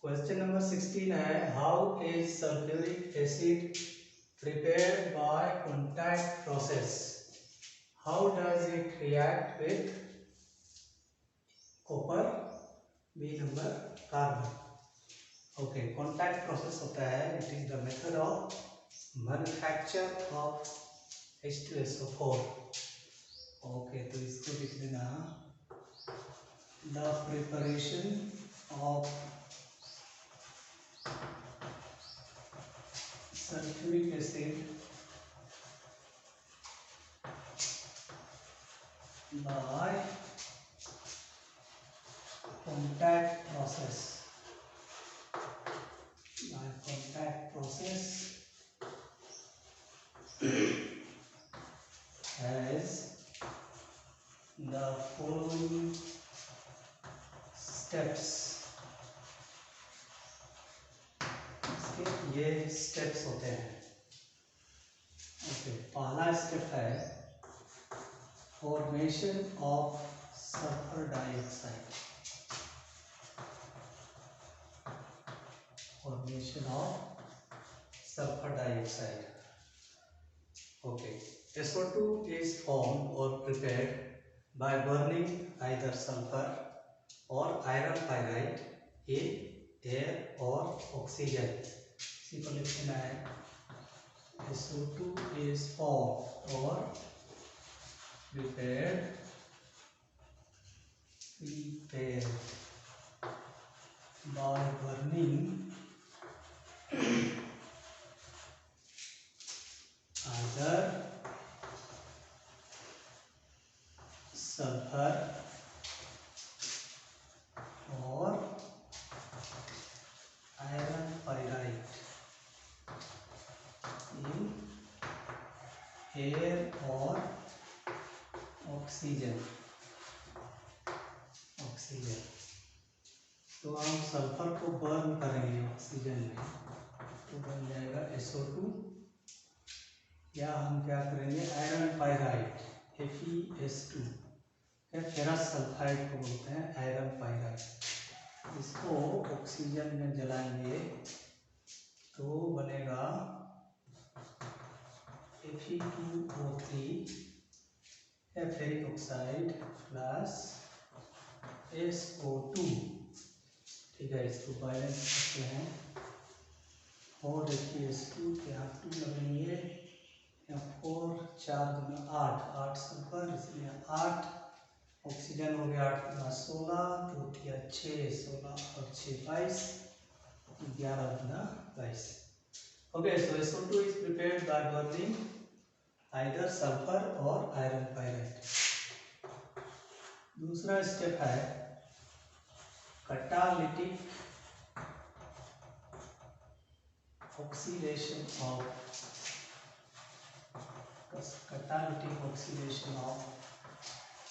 क्वेश्चन नंबर 16 है, how is sulphuric acid prepared by contact process? How does it react with copper B number carbon? Okay, contact process होता है, it is the method of manufacture of H2SO4। okay, तो इसको लिख देना, the preparation of sulfuric acid by contact process, has the following steps। इसके ये steps होते हैं। ओके, पहला स्टेप है formation of sulphur dioxide, formation of sulphur dioxide. Okay, SO2 is formed or prepared by burning either sulfur or iron pyrite in air or oxygen। इसी को लिखना है, SO2 is formed or prepared by burning either sulfur or iron pyrite in air or oxygen. तो हम sulphur को burn करेंगे oxygen में, तो बन जाएगा SO2, या हम क्या करेंगे आयरन पाइराइट FeS2, या फेरस सल्फाइड को बोलते हैं आयरन पाइराइट, इसको ऑक्सीजन में जलाएंगे तो बनेगा Fe2O3 ferric oxide plus SO2। ठीक है, इसको बैलेंस करते हैं और FeS2 के यहाँ 2 लगेंगे, यहाँ 4 4 दूना 8 8 सल्फर, इसलिए 8 ऑक्सीजन हो गया, 8 दूना 16, 2 किया 6, 16 और 6 22, 11 दूना 22। Okay, so SO2 is prepared by burning either sulphur और आयरन पाइराइट। दूसरा स्टेप है catalytic oxidation of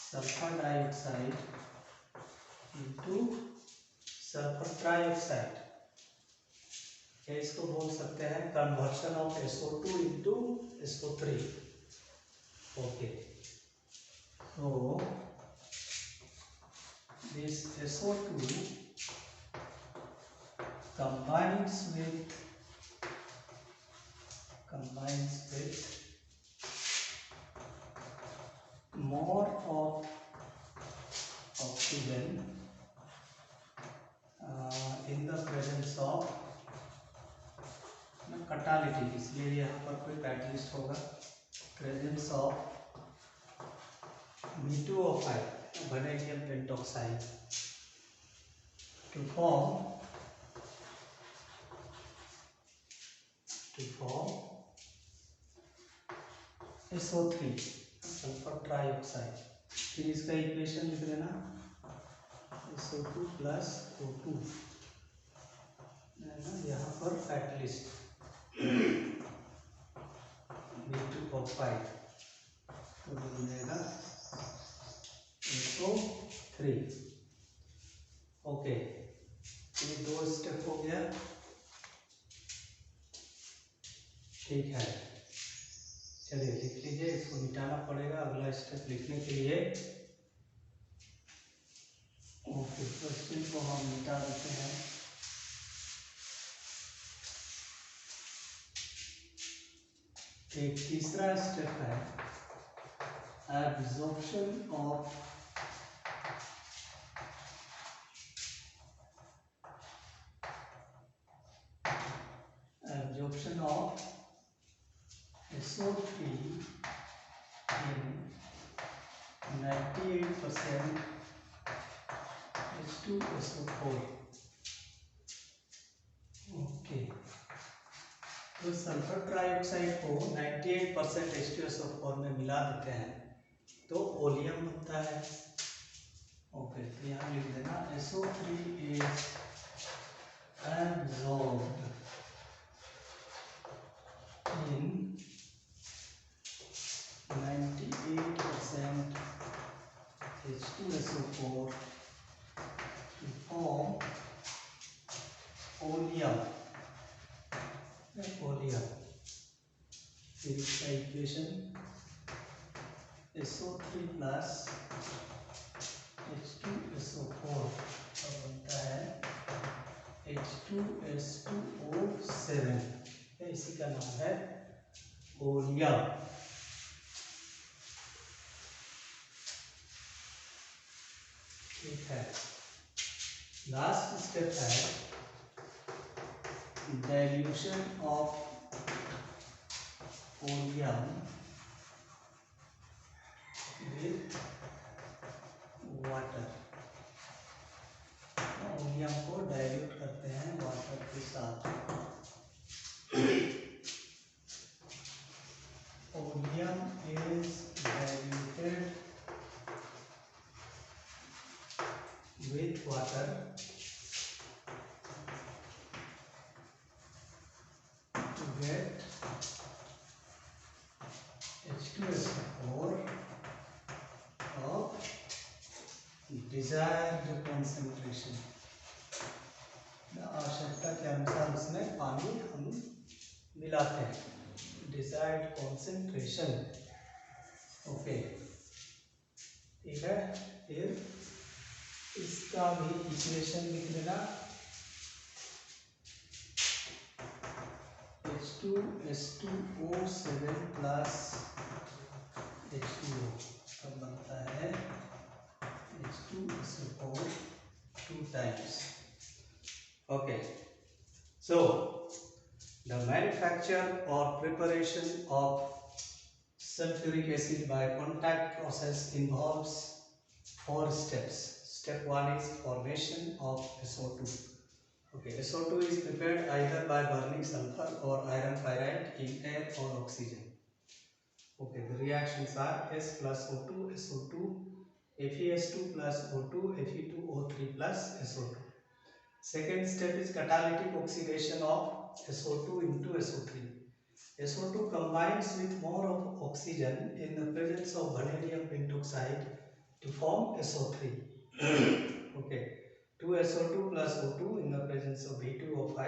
sulphur dioxide into sulphur trioxide, या इसको बोल सकते हैं conversion of SO2 into SO3। Okay, so this SO2 combines with more of oxygen in the presence of catalytic, इसलिए यहाँ पर कोई कैटलिस्ट होगा, presence of V2O5 vanadium pentoxide to form SO3 sulphur trioxide. फिर इसका इक्वेशन लिख देना SO2 plus O2, यहाँ पर कैटलिस्ट V2O5 तो बनेगा SO3। ओके, ये 2 स्टेप हो गया। ठीक है, चलिए लिख लीजिए, इसको मिटाना पड़ेगा अगला स्टेप लिखने के लिए। ओके, क्वेश्चन को हम मिटा देते हैं। एक तीसरा स्टेप है absorption of SO3 in 98% H2SO4। Okay, तो सल्फर ट्राइऑक्साइड को 98% H2SO4 में मिला देते हैं तो ओलियम बनता है। ओके, तो यहाँ लिख देना SO3 is absorbed in 98% H2SO4 to form oleum. फिर इसका इक्वेशन SO3 प्लस H2SO4 का बनता है H2S2O7, इसी का नाम है ओलियम। ठीक है, लास्ट स्टेप है dilution of oleum with water. Ammonium को डाइल्यूट करते हैं वाटर के साथ। Ammonium is diluted with water to get H2SO4 of desired concentration। आवश्यकता के अनुसार उसमें पानी हम मिलाते हैं, डिजायर्ड कॉन्सेंट्रेशन। ओके, ठीक है। फिर इसका भी इक्वेशन लिख लेना। H2SO7 प्लस H2O तब बनता है H2SO4 2 times। Okay, so the manufacture or preparation of sulfuric acid by contact process involves 4 steps. Step 1 is formation of SO2. Okay, SO2 is prepared either by burning sulfur or iron pyrite in air or oxygen. Okay, the reactions are S plus O2, SO2, FeS2 plus O2, Fe2O3 plus SO2. Second step is catalytic oxidation of SO2 into SO3. SO2 combines with more of oxygen in the presence of vanadium pentoxide to form SO3. Okay, 2SO2 plus O2 in the presence of B2O5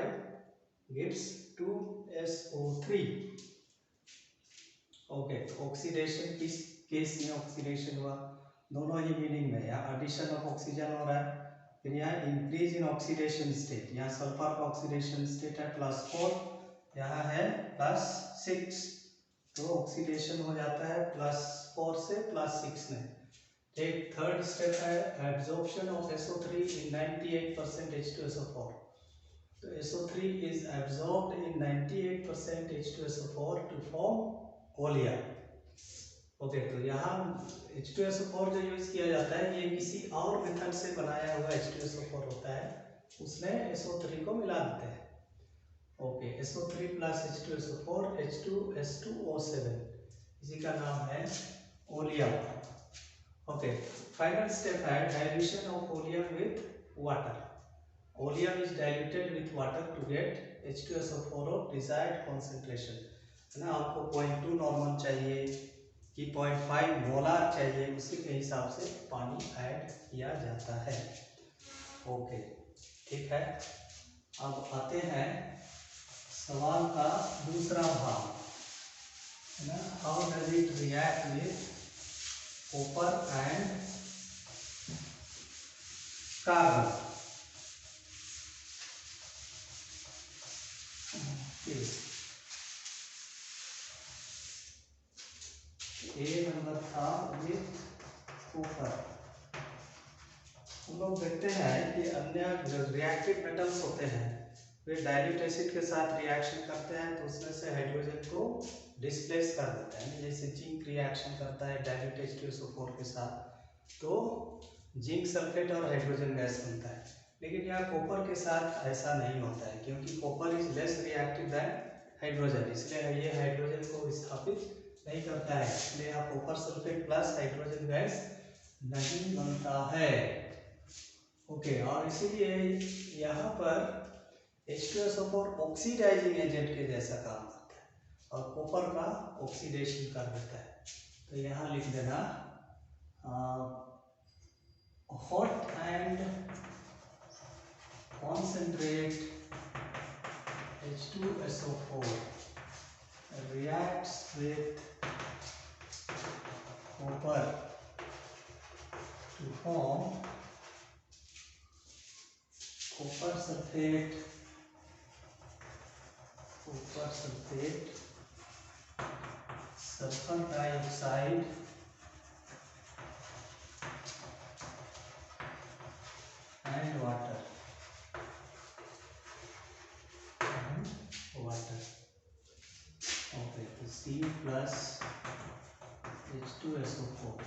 gives 2SO3. Okay, oxidation किस case में oxidation हुआ? दोनों ही meaning में, यहाँ addition of oxygen हो रहा है, फिर यहाँ इंक्रीज इन ऑक्सीडेशन स्टेट। यहाँ सल्फर का ऑक्सीडेशन स्टेट है +4, यहाँ है +6, तो ऑक्सीडेशन हो जाता है +4 से +6 में। एक थर्ड स्टेप है absorption of SO3 in 98% H2SO4। तो SO3 is absorbed in 98% H2SO4 to form ओलिया। ओके, तो यहाँ H2SO4 जो यूज किया जाता है ये किसी और मेथड से बनाया हुआ H2SO4 होता है, उसमें SO3 को मिला देते हैं। Okay, SO3 plus H2SO4 H2S2O7, इसी का नाम है ओलियम। ओके, फाइनल स्टेप है dilution of oleum with water. Oleum is diluted with water to get H2SO4 of desired concentration. है ना, आपको 0.2 नॉर्मल चाहिए कि 0.5 मोलार चाहिए, उसी के हिसाब से पानी ऐड किया जाता है। ओके, ठीक है। अब आते हैं सवाल का दूसरा भाग, है ना, how does it react with copper and carbon. A number था विथ कॉपर। हम लोग देखते हैं कि अन्य जो रिएक्टिव मेटल्स होते हैं वे डाइल्यूट एसिड के साथ रिएक्शन करते हैं तो उसमें से हाइड्रोजन को डिस्प्लेस कर देते हैं। जैसे जिंक रिएक्शन करता है डाइल्यूट H2SO4 के साथ तो जिंक सल्फेट और हाइड्रोजन गैस बनता है। लेकिन यहाँ कॉपर के साथ ऐसा नहीं होता है क्योंकि copper is less reactive than hydrogen, इसलिए ये हाइड्रोजन को विस्थापित नहीं करता है, इसलिए यहाँ copper sulphate plus hydrogen gas नहीं बनता है। ओके, और इसीलिए यहाँ पर H2SO4 ऑक्सीडाइजिंग एजेंट के जैसा काम करता है और कॉपर का ऑक्सीडेशन कर देता है। तो यहाँ लिख देना hot and concentrate H2SO4 reacts with copper to form copper sulfate, sulfur dioxide and water। Okay, तो C plus H2SO4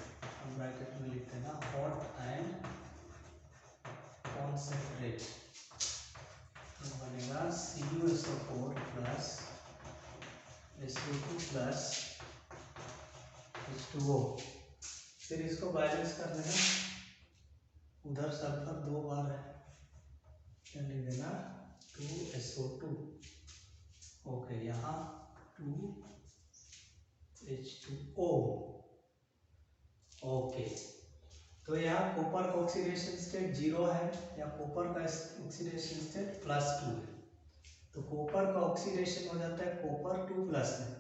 ब्रैकेट में लिखते हैं ना, हॉट एंड कॉन्सेंट्रेट, तो बनेगा CuSO4 plus SO2 plus H2O। फिर इसको बैलेंस कर देना, उधर सल्फर 2 बार है, क्या लिख देना 2SO2। ओके, यहाँ 2H2O। ओके, तो यहाँ कॉपर का ऑक्सीडेशन स्टेट 0 है या कॉपर का ऑक्सीडेशन स्टेट +2 है, तो कॉपर का ऑक्सीडेशन हो जाता है कॉपर 2 प्लस में।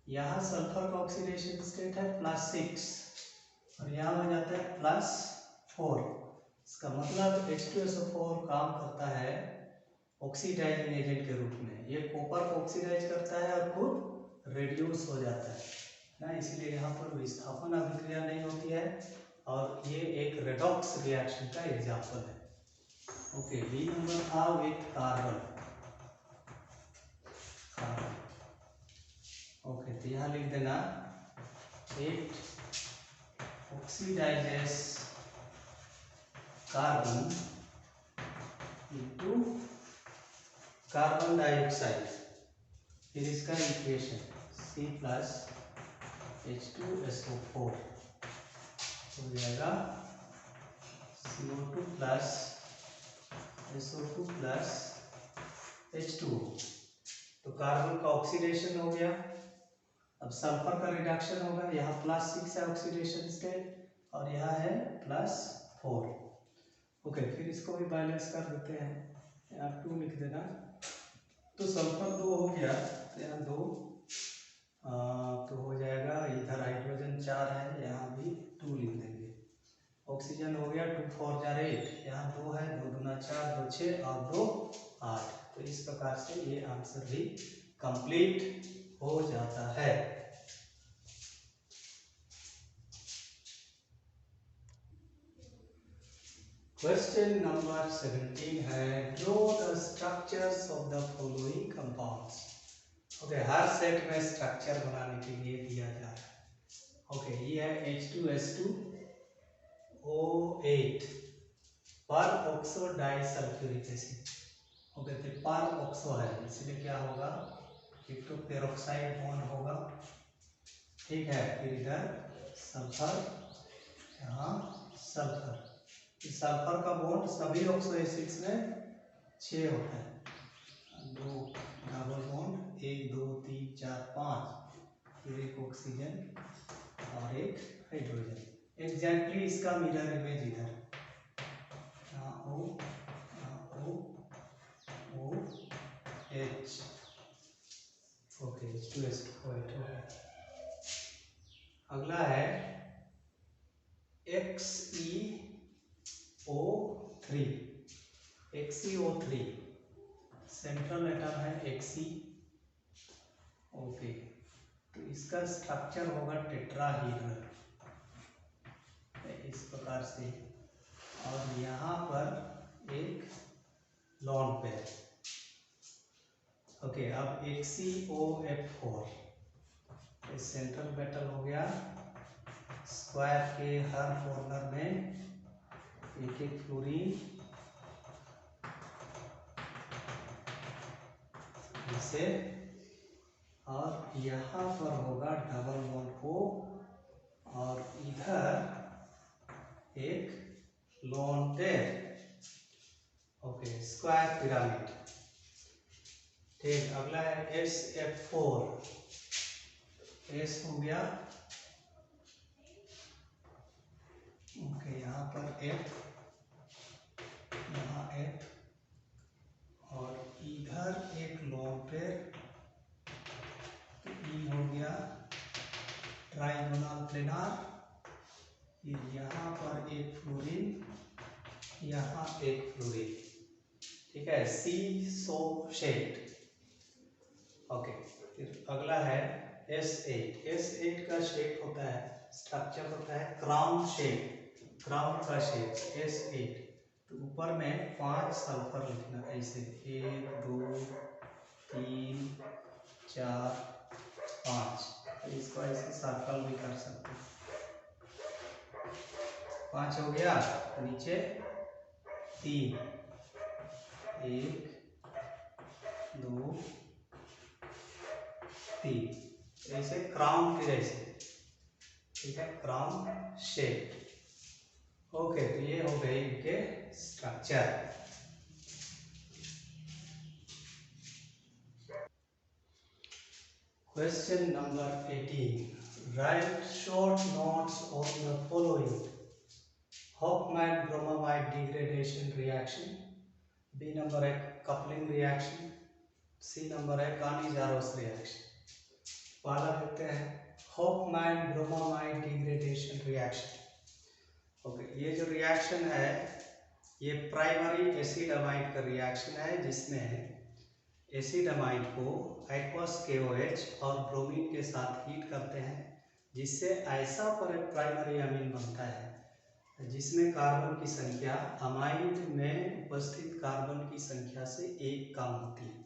यहाँ सल्फर का ऑक्सीडेशन स्टेट है +6 और यहाँ हो जाता है +4। इसका मतलब H2SO4 काम करता है ऑक्सीडाइजिंग एजेंट के रूप में। ये कॉपर को ऑक्सीडाइज करता है और खुद रिड्यूस हो जाता है ना, इसलिए यहाँ पर विस्थापन अभिक्रिया नहीं होती है और ये एक रेडॉक्स रिएक्शन का एग्जाम्पल है। ओके, बी नंबर था विथ कार्बन। ओके, तो यहाँ लिख देना it oxidises carbon into carbon dioxide. फिर इसका इक्वेशन C प्लस H2SO4 हो जाएगा CO2 plus SO2 plus H2O। तो कार्बन का ऑक्सीडेशन हो गया, अब सल्फर का रिडक्शन होगा, यहाँ +6 है ऑक्सीडेशन स्टेट और यहाँ है +4। ओके, फिर इसको भी बैलेंस कर देते हैं, यहाँ 2 लिख देना, तो सल्फर 2 हो गया, तो यहाँ 2 तो हो जाएगा, इधर हाइड्रोजन 4 है, यहाँ भी 2 लिख देंगे। ऑक्सीजन हो गया 2 4 जार 8, यहाँ 2 है, 2 दूना 4, 2 6 और 2 8। तो इस प्रकार से ये आंसर भी कंप्लीट हो जाता है। क्वेश्चन नंबर 17 है, draw the structures of the following compounds. Okay, her set में स्ट्रक्चर बनाने के लिए दिया जा रहा है। ओके, ये है H2S2O8 पर ऑक्सो डाइसल्फ्यूरिक एसिड। ओके, तो पर ऑक्सो है, इसलिए क्या होगा, एक तो पेरोक्साइड बॉन्ड होगा, ठीक है, फिर इधर सल्फर, यहाँ सल्फर। सल्फर का बॉन्ड सभी ऑक्सो एसिड्स में 6 होता है, 2 डबल बॉन्ड, 1 2 3 4 5, फिर एक ऑक्सीजन और एक हाइड्रोजन। एग्जैक्टली इसका मिरर इमेज इधर, यहाँ O, H। ओके, H2SO8 हो गया। अगला है XeO3 सेंट्रल एटम है Xe। ओके, तो इसका स्ट्रक्चर होगा टेट्राहीड्रल इस प्रकार से, और यहाँ पर एक लॉन पेयर। ओके, अब XeOF4 सेंट्रल मेटल हो गया, स्क्वायर के हर कॉर्नर में एक एक फ्लोरीन, इसे, और यहाँ पर होगा डबल बॉन्ड O और इधर एक lone pair. Okay, square pyramid. ठीक, अगला है SF4, S हो गया, ओके, यहाँ पर F, यहाँ F और इधर एक लोन पेयर, तो E हो गया ट्राइगोनल प्लेनार, फिर यहाँ पर एक फ्लोरीन, यहाँ एक फ्लोरीन, ठीक है, C सो शेड। ओके, फिर अगला है S8 का शेप होता है, स्ट्रक्चर होता है क्राउन शेप, क्राउन का शेप S8। तो ऊपर में 5 सल्फर लिखना, ऐसे 1 2 3 4 5, तो इसको ऐसे सर्कल भी कर सकते हैं। 5 हो गया, तो नीचे 3, 1 2 3, ऐसे क्राउन के जैसे, ठीक है, क्राउन शेप। ओके, तो ये हो गए इनके structure. Question number 18, write short notes on the following: Hofmann bromamide degradation reaction, B number है कपलिंग रिएक्शन, सी नंबर है कानी-ज़ारोस रिएक्शन। पहला देखते हैं Hofmann bromamide degradation reaction. Okay, ये जो रिएक्शन है ये प्राइमरी एसिड अमाइड का रिएक्शन है, जिसमें एसिड अमाइड को एक्वस KOH और ब्रोमीन के साथ हीट करते हैं, जिससे ऐसा प्राइमरी अमीन बनता है जिसमें कार्बन की संख्या अमाइड में उपस्थित कार्बन की संख्या से 1 कम होती है।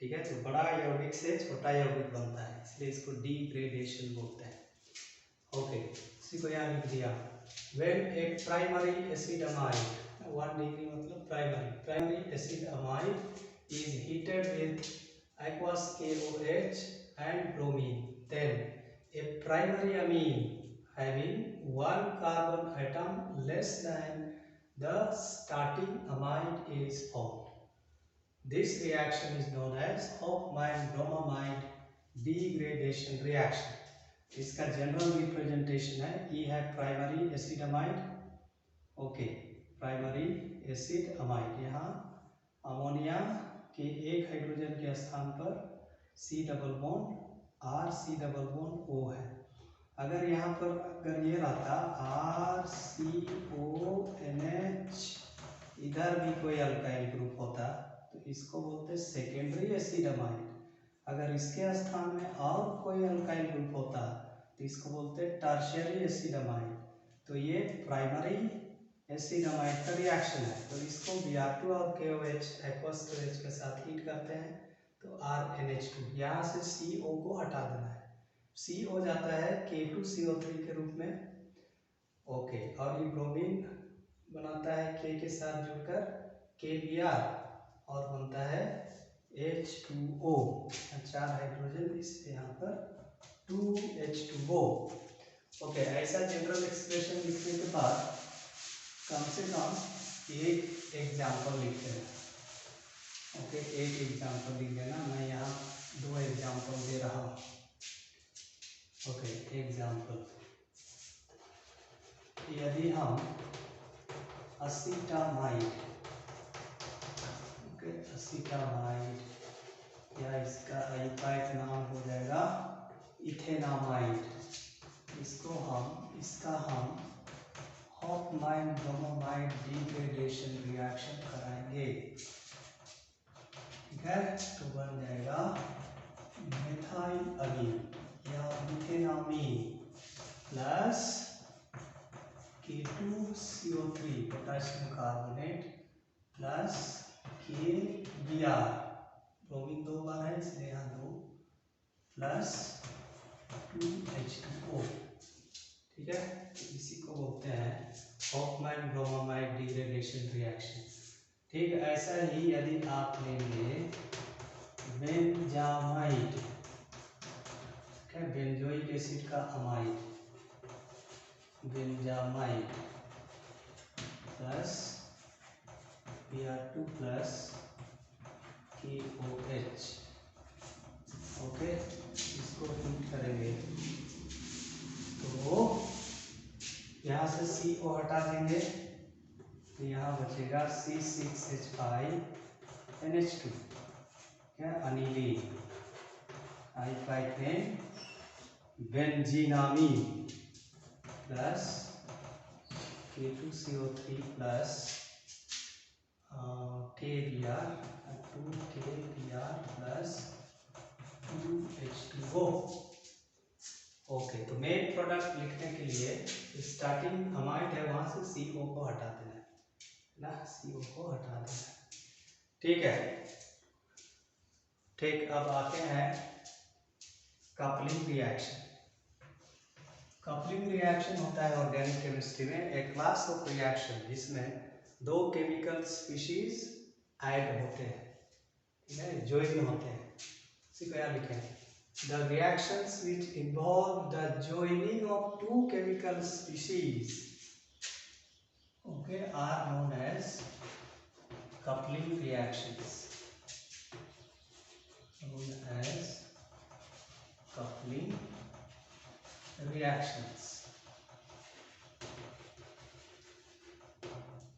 ठीक है, तो बड़ा यौगिक से छोटा यौगिक बनता है, इसलिए इसको डिग्रेडेशन बोलते हैं। ओके, इसी को यहाँ लिख दिया। When a primary acid amide, 1 degree मतलब primary acid amide is heated with aqueous KOH and bromine, then a primary amine having 1 carbon atom less than the starting amide is formed. This reaction is known as Hofmann-Bromamide degradation reaction. इसका general representation है, E है primary acid amide. Okay, primary acid amide, यहाँ ammonia के एक hydrogen के स्थान पर C double bond R, C double bond O है। अगर यहाँ पर अगर ये रहता RCONH, इधर भी कोई अल्काइल ग्रुप होता तो इसको बोलते सेकेंडरी एसिड अमाइड। अगर इसके स्थान में और कोई अल्काइल ग्रुप होता तो इसको बोलते टर्शियरी एसिड अमाइड। तो ये प्राइमरी एसिड अमाइड का रिएक्शन है, तो इसको Br2 और KOH एक्वस KOH के साथ हीट करते हैं तो RNH2, यहाँ से CO को हटा देना है, CO जाता है K2CO3 के रूप में। ओके, और ये ब्रोमीन बनाता है K के साथ जुड़कर KBr और बनता है H2O, 4 हाइड्रोजन, इसलिए यहाँ पर 2H2O। ओके, ऐसा जनरल एक्सप्रेशन लिखने के बाद कम से कम एक एग्जाम्पल लिख देना। ओके, एक एग्जाम्पल लिख देना, मैं यहाँ 2 एग्जाम्पल दे रहा हूँ। ओके, एग्जाम्पल, यदि हम असीटामाइड, ओके, असीटामाइड, या इसका अल्काइल नाम हो जाएगा इथेनामाइड, इसका हम हॉफमैन ब्रोमामाइड डिग्रेडेशन रिएक्शन कराएंगे। ठीक है, तो बन जाएगा मिथाइल अमीन या methanamine plus K2CO3 potassium carbonate plus KBr, bromine 2 बार है इसलिए यहाँ 2, प्लस 2H2O। ठीक है, इसी को बोलते हैं हॉफमैन ब्रोमामाइड डिग्रेडेशन रिएक्शन। ठीक, ऐसा ही यदि आप लेंगे बेंजामाइड, बेंजोइक एसिड का amide, benzamide plus Br2 plus KOH। Okay, इसको हीट करेंगे तो यहाँ से CO हटा देंगे तो यहाँ बचेगा C6H5NH2, क्या, अनिलीन, आइपाइथेन benzenamine plus K2CO3 plus KBr, 2KBr plus 2H2O। Okay, तो मेन प्रोडक्ट लिखने के लिए स्टार्टिंग अमाइड है, वहां से CO को हटा देना है ना, CO को हटा देना है। ठीक है, ठीक, अब आते हैं कपलिंग रिएक्शन। कपलिंग रिएक्शन होता है ऑर्गेनिक केमिस्ट्री में एक क्लास ऑफ रिएक्शन जिसमें दो केमिकल स्पीशीज ऐड होते हैं, ठीक है, ज्वाइन होते हैं। इसी को यहाँ लिखें, the reactions which involve the joining of two chemical species okay are known as coupling reactions, known as coupling reactions,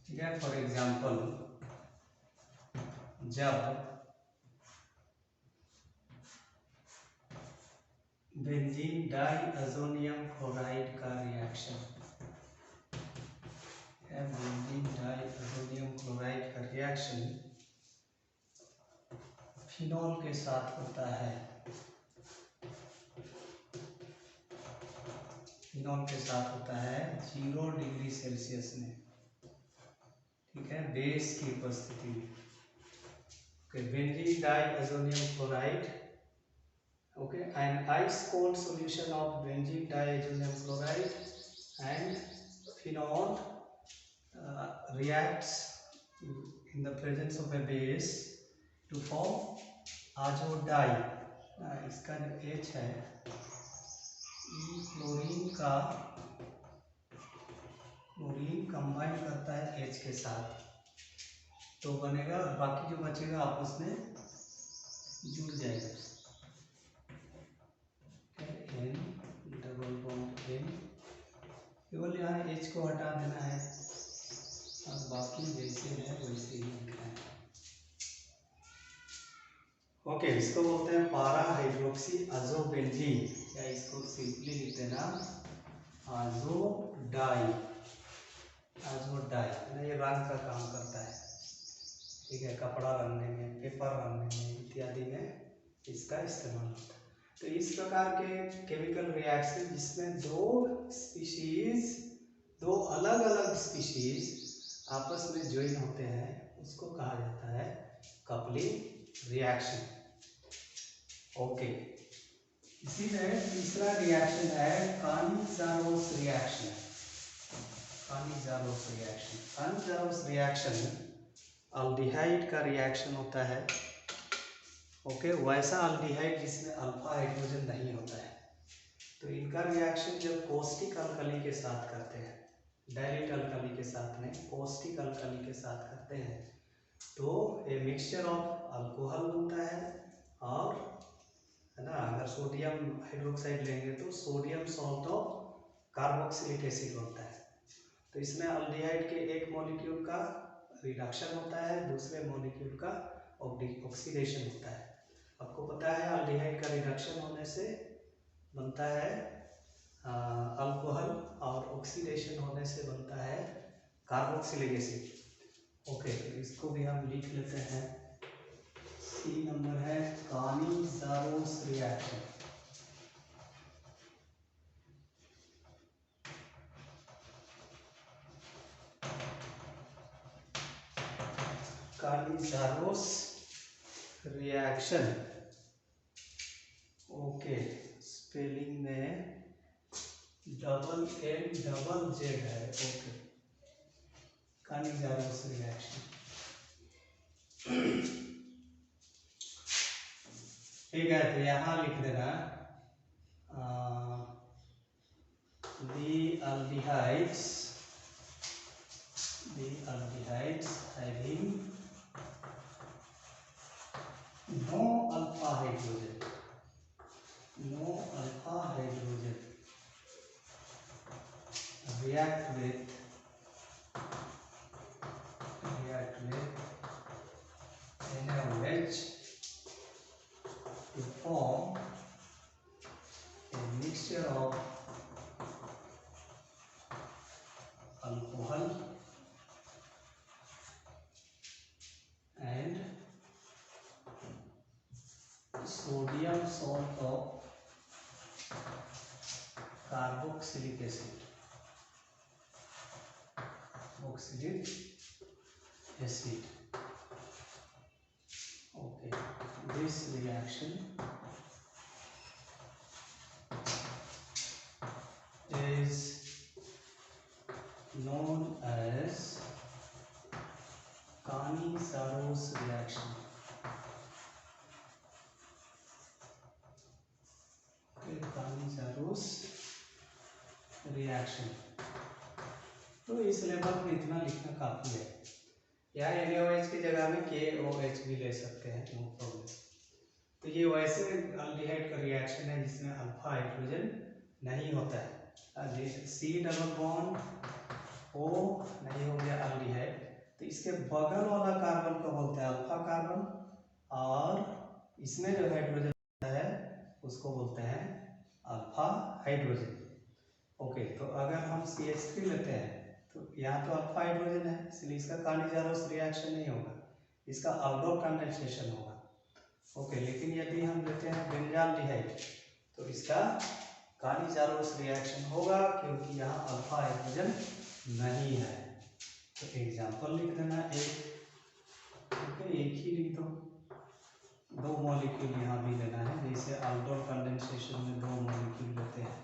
ठीक है। फॉर एग्जाम्पल, जब बेंजीन डाइअज़ोनियम क्लोराइड का रिएक्शन है, बेंजीन डाइअज़ोनियम क्लोराइड का रिएक्शन फिनॉल के साथ होता है, फिनॉल के साथ होता है 0 डिग्री सेल्सियस में, ठीक है, बेस की उपस्थिति में। Benzene diazonium chloride, okay, an ice cold solution of benzene diazonium chloride and phenol reacts in the presence of a base to form azodai। इसका जो H है क्लोरीन कंबाइन करता है H के साथ तो बनेगा, और बाकी जो बचेगा आपस में जुड़ जाएगा, N डबल बॉन्ड N, केवल यहाँ H को हटा देना है और बाकी जैसे है वैसे ही लिखना है। ओके, इसको बोलते हैं पारा हाइड्रोक्सी अजोबेंजीन, या इसको सिंपली लिख देना अजोडाई, अजोडाई। ये रंग का काम करता है, ठीक है, कपड़ा रंगने में, पेपर रंगने में इत्यादि में इसका इस्तेमाल होता है। तो इस प्रकार के केमिकल रिएक्शन जिसमें दो अलग अलग स्पीशीज आपस में ज्वाइन होते हैं उसको कहा जाता है कपलिंग रिएक्शन। ओके, इसी में तीसरा रिएक्शन है कानिज़ारोस रिएक्शन। कानिज़ारोस रिएक्शन, कानिज़ारोस रिएक्शन अल्डिहाइड का रिएक्शन होता है, ओके, वैसा अल्डिहाइड जिसमें अल्फा हाइड्रोजन नहीं होता है। तो इनका रिएक्शन जब कॉस्टिक अल्कली के साथ करते हैं, डाइल्यूट अल्कली के साथ में कॉस्टिक अल्कली के साथ करते हैं तो ए मिक्सचर ऑफ अल्कोहल बनता है, और है ना, अगर सोडियम हाइड्रोक्साइड लेंगे तो sodium salt of carboxylic acid बनता है। तो इसमें अल्डिहाइड के एक मॉलिक्यूल का रिडक्शन होता है, दूसरे मॉलिक्यूल का ऑक्सीडेशन होता है। आपको पता है अल्डिहाइड का रिडक्शन होने से बनता है अल्कोहल, और ऑक्सीडेशन होने से बनता है कार्बोक्सिलिक एसिड। ओके, तो इसको भी हम लिख लेते हैं। सी नंबर है कानिज़ारोस रिएक्शन। कानिज़ारोस रिएक्शन, ओके, स्पेलिंग में डबल N डबल Z है, ओके, कानिज़ारोस रिएक्शन, ठीक है। तो यहाँ लिख देना the aldehydes having no alpha hydrogen react with NaOH to form a mixture of alcohol and sodium salt of carboxylic acid, okay. This reaction is known as Cannizzaro reaction. Cannizzaro reaction. तो इस level में इतना लिखना काफी है। या NaOH की जगह में KOH भी ले सकते हैं, नो प्रॉब्लम। तो ये वैसे अल्डिहाइड का रिएक्शन है जिसमें अल्फा हाइड्रोजन नहीं होता है। C डबल बॉन्ड O नहीं हो गया अल्डिहाइड, तो इसके बगल वाला कार्बन को बोलते हैं अल्फा कार्बन, और इसमें जो हाइड्रोजन है उसको बोलते हैं अल्फा हाइड्रोजन। ओके, तो अगर हम CH3 लेते हैं तो यहाँ तो अल्फा हाइड्रोजन है, इसलिए इसका Cannizzaro रिएक्शन नहीं होगा, इसका अल्डो कंडेंसेशन होगा। ओके, लेकिन यदि हम लेते हैं बेंजाल्डिहाइड तो इसका Cannizzaro रिएक्शन होगा, क्योंकि यहाँ अल्फा हाइड्रोजन नहीं है। तो एग्जाम्पल लिख देना एक। ओके, एक ही लिख दो, दो मॉलिक्यूल यहाँ भी लेना है, जैसे अल्डोल कंडेंसेशन में दो मॉलिक्यूल लेते हैं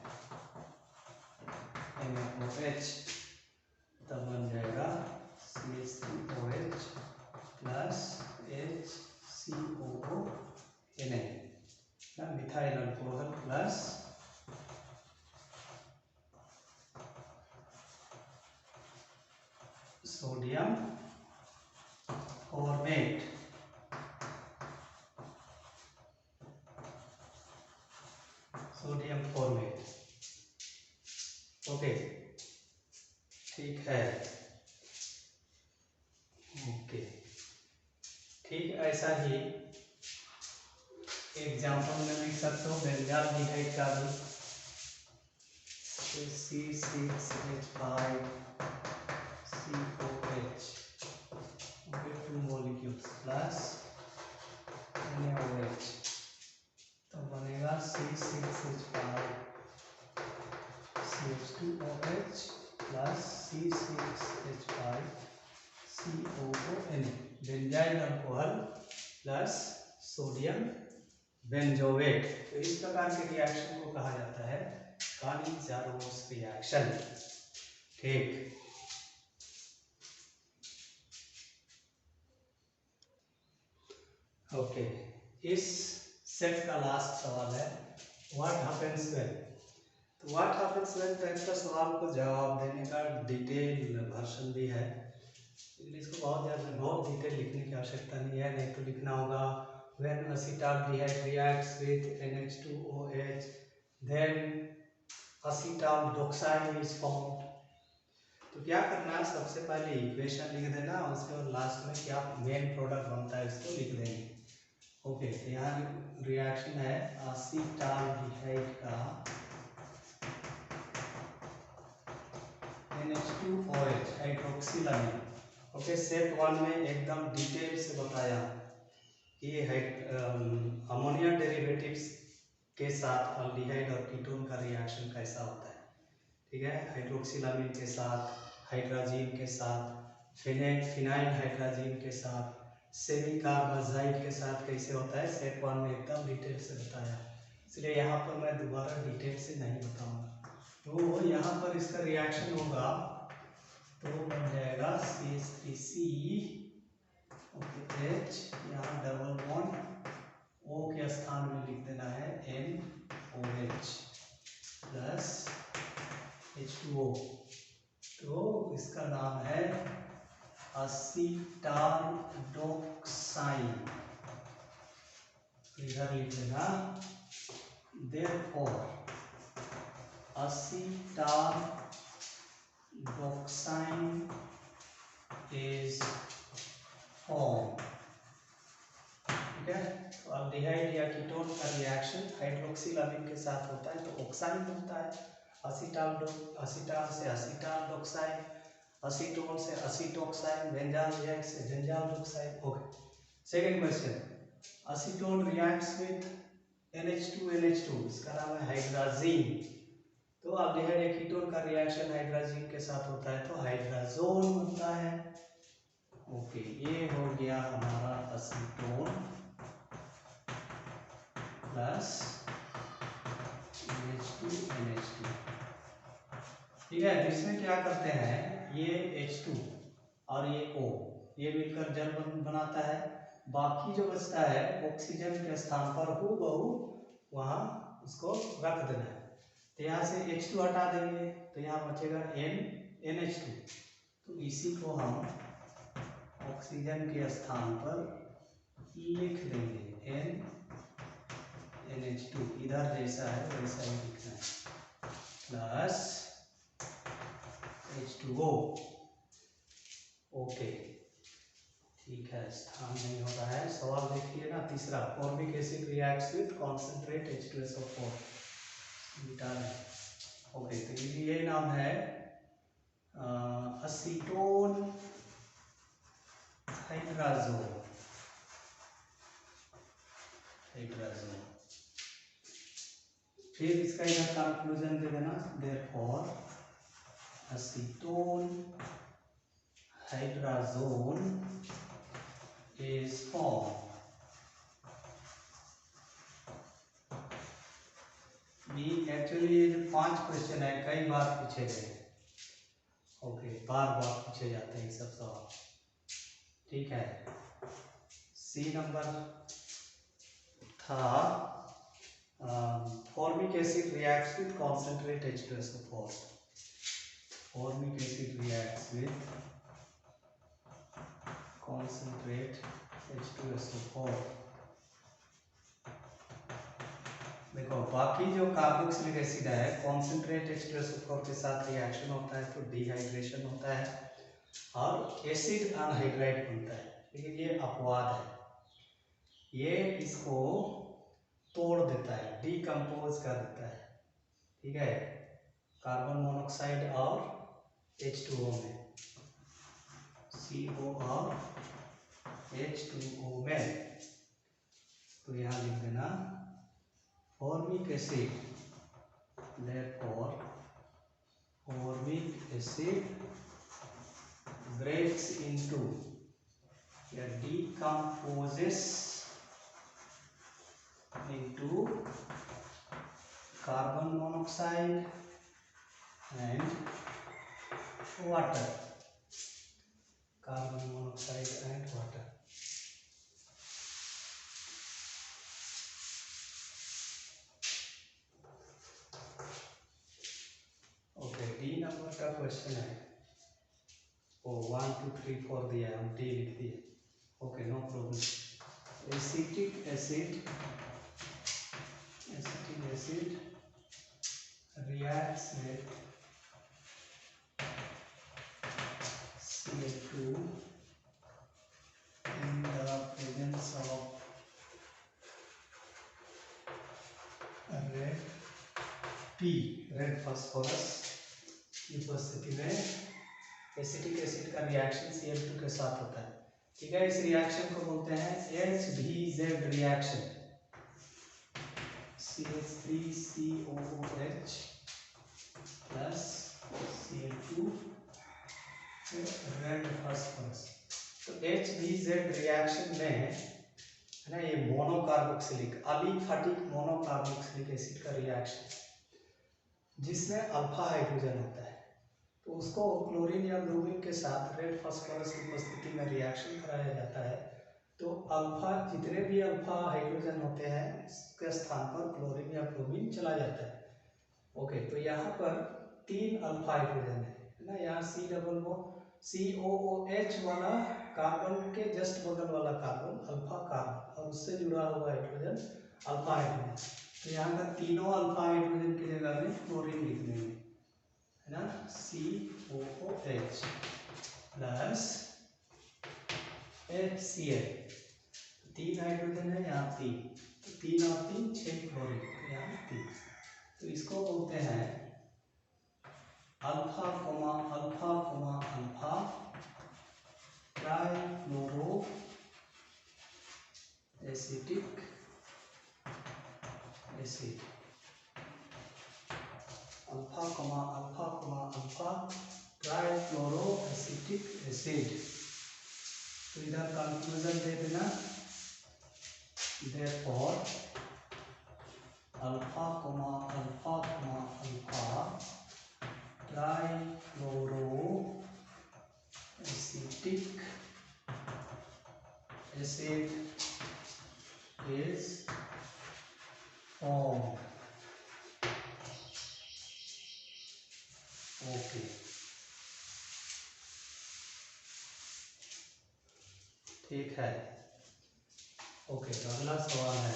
NaOH, तब बन जाएगा CH3OH plus HCOO Na, methyl alcohol plus sodium format. Sodium format. Okay, ठीक है। ओके, ठीक ऐसा ही एग्जाम्पल में लिख सकते हो बेंजाल्डिहाइड का भी, C6H5COH, two molecules plus NaOH, तो बनेगा C6H5CH2OH plus C6H5COON, benzyl alcohol plus sodium benzoate. तो इस प्रकार के रिएक्शन को कहा जाता है Cannizzaro रिएक्शन। ठीक, ओके, इस सेट का लास्ट सवाल है व्हाट हैपेंस व्हेन। तो व्हाट हैपेंस व्हेन टाइप का सवाल को जवाब देने का डिटेल वर्जन भी है, इसको बहुत डिटेल लिखने की आवश्यकता नहीं है। नहीं तो लिखना होगा when acetaldehyde reacts with NH2OH then acetaldoxime is formed। तो क्या करना है, सबसे पहले इक्वेशन लिख देना, उसके बाद लास्ट में क्या मेन प्रोडक्ट बनता है इसको लिख देंगे। ओके, तो यहाँ रिएक्शन है acetaldehyde का NH2OH हाइड्रोक्सिलामीन। ओके, सेट 1 में एकदम डिटेल से बताया कि अमोनिया डेरिवेटिव्स के साथ अल्डिहाइड और कीटोन का रिएक्शन कैसा होता है। ठीक है, हाइड्रोक्सिलामीन के साथ, हाइड्राजीन के साथ, फिनाइल हाइड्राजीन के साथ, सेमी कार्बाजाइड के साथ कैसे होता है, सेट 1 में एकदम डिटेल से बताया, इसलिए यहाँ पर मैं दोबारा डिटेल से नहीं बताऊंगा। तो यहाँ पर इसका रिएक्शन होगा तो बन जाएगा CH3C H, यहाँ डबल बॉन्ड O के स्थान में लिख देना है NOH प्लस H2O, तो इसका नाम है acetaldoxime। इधर लिख देना therefore acetaldoxime is formed। ठीक है, तो अल्डिहाइड या कीटोन का रिएक्शन हाइड्रोक्सिलामीन के साथ होता है तो ऑक्साइन बनता है, असीटाल से असीटाल्डोक्साइन, असीटोन से असीटोक्साइन, बेंजाल्डिहाइड से benzaldoxime. Okay, second question, acetone reacts with NH2NH2, इसका नाम है हाइड्राजीन। तो अल्डिहाइड या कीटोन का रिएक्शन हाइड्राजीन के साथ होता है तो हाइड्राजोन बनता है। ओके, ये हो गया हमारा असीटोन प्लस NH2NH2। ठीक है। तो इसमें क्या करते हैं, ये H2 और ये O ये मिलकर जल बनाता है। बाकी जो बचता है ऑक्सीजन के स्थान पर हूबहू वहाँ उसको रख देना है। तो यहाँ से H2 हटा देंगे तो यहाँ बचेगा NH2। तो इसी को हम ऑक्सीजन के स्थान पर लिख देंगे NH2, इधर जैसा है वैसा ही लिखना है, प्लस H2O। ओके, ठीक है, स्थान नहीं हो रहा है। सवाल देखिए ना, तीसरा, formic acid reacts with concentrate H2SO4 मिटा है। ओके, तो ये नाम है असीटोन हाइड्राजोल। फिर इसका इधर कंक्लूजन दे देना, देयरफॉर असीटोन हाइड्राजोल इज फॉर्म। एक्चुअली ये जो 5 क्वेश्चन है कई बार पूछे गए। ओके, बार बार पूछे जाते हैं सब सवाल। ठीक है, सी नंबर था formic acid reacts with concentrate H2SO4। Formic acid reacts with concentrate H2SO4। देखो, बाकी जो कार्बोक्सिलिक एसिड है कॉन्सेंट्रेट H2SO4 के साथ रिएक्शन होता है तो डिहाइड्रेशन होता है और एसिड अनहाइड्राइड बनता है। लेकिन ये अपवाद है, ये इसको तोड़ देता है, डिकम्पोज कर देता है। ठीक है, कार्बन मोनोऑक्साइड और H2O में, CO और H2O में। तो यहाँ लिख देना formic acid, therefore formic acid breaks into या decomposes into carbon monoxide and water. Carbon monoxide and water. Okay, D number का क्वेश्चन है। ओ 1 2 3 4 दिया है, हम डी लिख दिए। Okay, no problem. Acetic acid reacts with Cl2 in the presence of red phosphorus की उपस्थिति में एसिटिक एसिड का रिएक्शन Cl2 के साथ होता है। ठीक है, इस रिएक्शन को बोलते हैं HBZ reaction. CH3COOH plus Cl2 red phosphorus. तो HBZ रिएक्शन में है ना, ये मोनोकार्बोक्सिलिक अलिफाटिक मोनोकार्बोक्सिलिक एसिड का रिएक्शन जिसमें अल्फा हाइड्रोजन होता है, तो उसको क्लोरीन या ब्रोमीन के साथ रेड फास्फोरस की उपस्थिति में रिएक्शन कराया जाता है। तो अल्फा, जितने भी अल्फा हाइड्रोजन होते हैं उसके स्थान पर क्लोरीन या ब्रोमीन चला जाता है। ओके, तो यहाँ पर 3 अल्फा हाइड्रोजन है ना, यहाँ COOH वाला कार्बन के जस्ट बगल वाला कार्बन अल्फा कार्बन और उससे जुड़ा हुआ हाइड्रोजन अल्फा हाइड्रोजन। तो यहाँ पर तीनों अल्फा हाइड्रोजन की जगह में क्लोरीन लिख देंगे, है ना, COOH प्लस HCl। 3 हाइड्रोजन है, यहाँ 3, तो 3 और 3 6 क्लोरीन, तो यहाँ 3। तो इसको बोलते हैं alpha comma alpha comma alpha trifluoro acetic acid. Alpha comma alpha trifluoro acetic acid. तो इधर कंक्लूजन दे देना, therefore alpha comma alpha trifluoroacetic acid is form. Okay, ठीक है। ओके, तो अगला सवाल है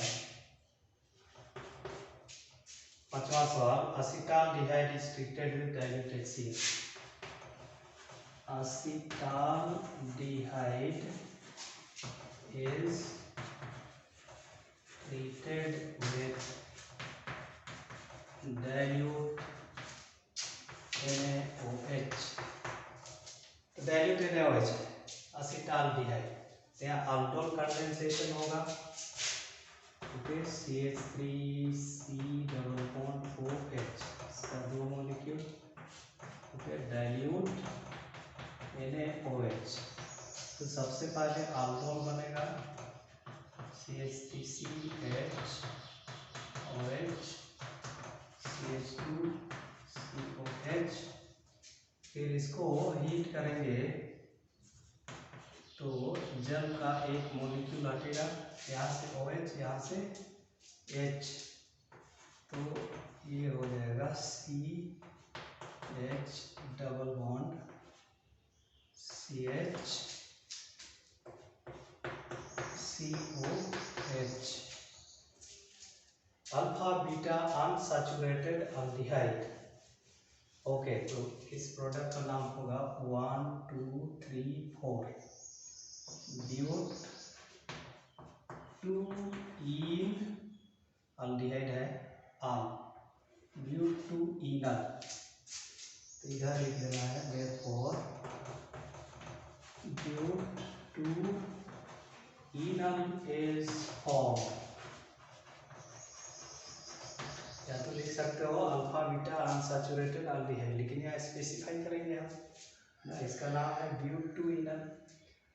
5वां सवाल, acetaldehyde is treated with dilute HCl। acetaldehyde is treated with dilute NaOH। तो dilute NaOH acetaldehyde, यहाँ aldol कंडेंसेशन होगा। Okay, CH3C double bond OH, इसका 2 मॉलिक्यूल। Okay, dilute NaOH। तो सबसे पहले aldol बनेगा, CH3CH OH CH2COH। फिर इसको हीट करेंगे तो जल का एक मॉलिक्यूल हटेगा, यहाँ से OH, यहाँ से H, तो ये हो जाएगा CH double bond CH COH। Alpha beta unsaturated aldehyde. Okay, तो इस प्रोडक्ट का नाम होगा 1 2 3 4 ब्यूट टू ईन एल्डिहाइड है आल ब्यूट टू ईनल। तो इधर लिख देना है therefore but two enal is form. या तो लिख सकते हो अल्फा बीटा अनसैचुरेटेड एल्डिहाइड, लेकिन यहाँ स्पेसिफाई करेंगे हम ना, इसका नाम है ब्यूट टू ईनल।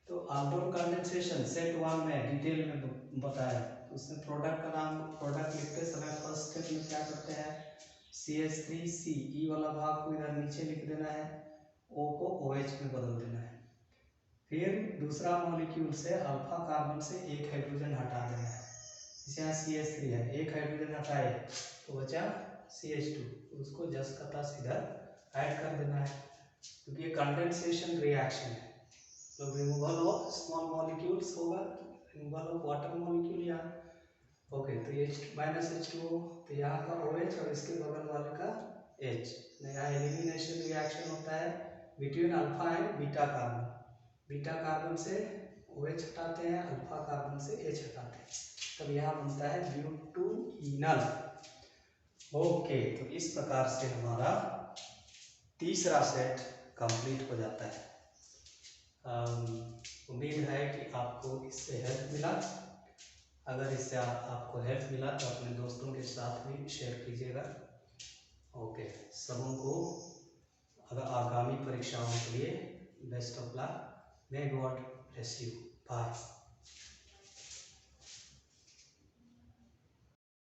तो aldol कंडेंसेशन सेट 1 में डिटेल में बताया, तो उसमें प्रोडक्ट का नाम, प्रोडक्ट लिखते समय फर्स्ट स्टेप में क्या करते हैं, CH3C ई वाला भाग को इधर नीचे लिख देना है, O को OH में बदल देना है। फिर दूसरा मॉलिक्यूल से अल्फा कार्बन से एक हाइड्रोजन हटा देना है, जैसे यहाँ CH3 है, एक हाइड्रोजन हटाए तो बचा CH2, उसको जस्ट का तस इधर ऐड कर देना है, क्योंकि ये कंडेंसेशन रिएक्शन है। तो रिमूवल ऑफ स्मॉल मॉलिक्यूल्स होगा, रिमूवल ऑफ वाटर मॉलिक्यूल यहाँ। ओके, तो H-H2O, तो यहाँ का OH और इसके बगल वाले का H। यहाँ एलिमिनेशन रिएक्शन होता है between alpha and beta carbon. Beta carbon से OH हटाते हैं, अल्फा कार्बन से H हटाते हैं, तब यहाँ बनता है ब्यूट टू ईनल। ओके, तो इस प्रकार से हमारा तीसरा सेट कंप्लीट हो जाता है। उम्मीद है कि आपको इससे हेल्प मिला। अगर इससे आपको हेल्प मिला तो अपने दोस्तों के साथ भी शेयर कीजिएगा। ओके, सबों को अगर आगामी परीक्षाओं के लिए best of luck. May God bless you. Bye.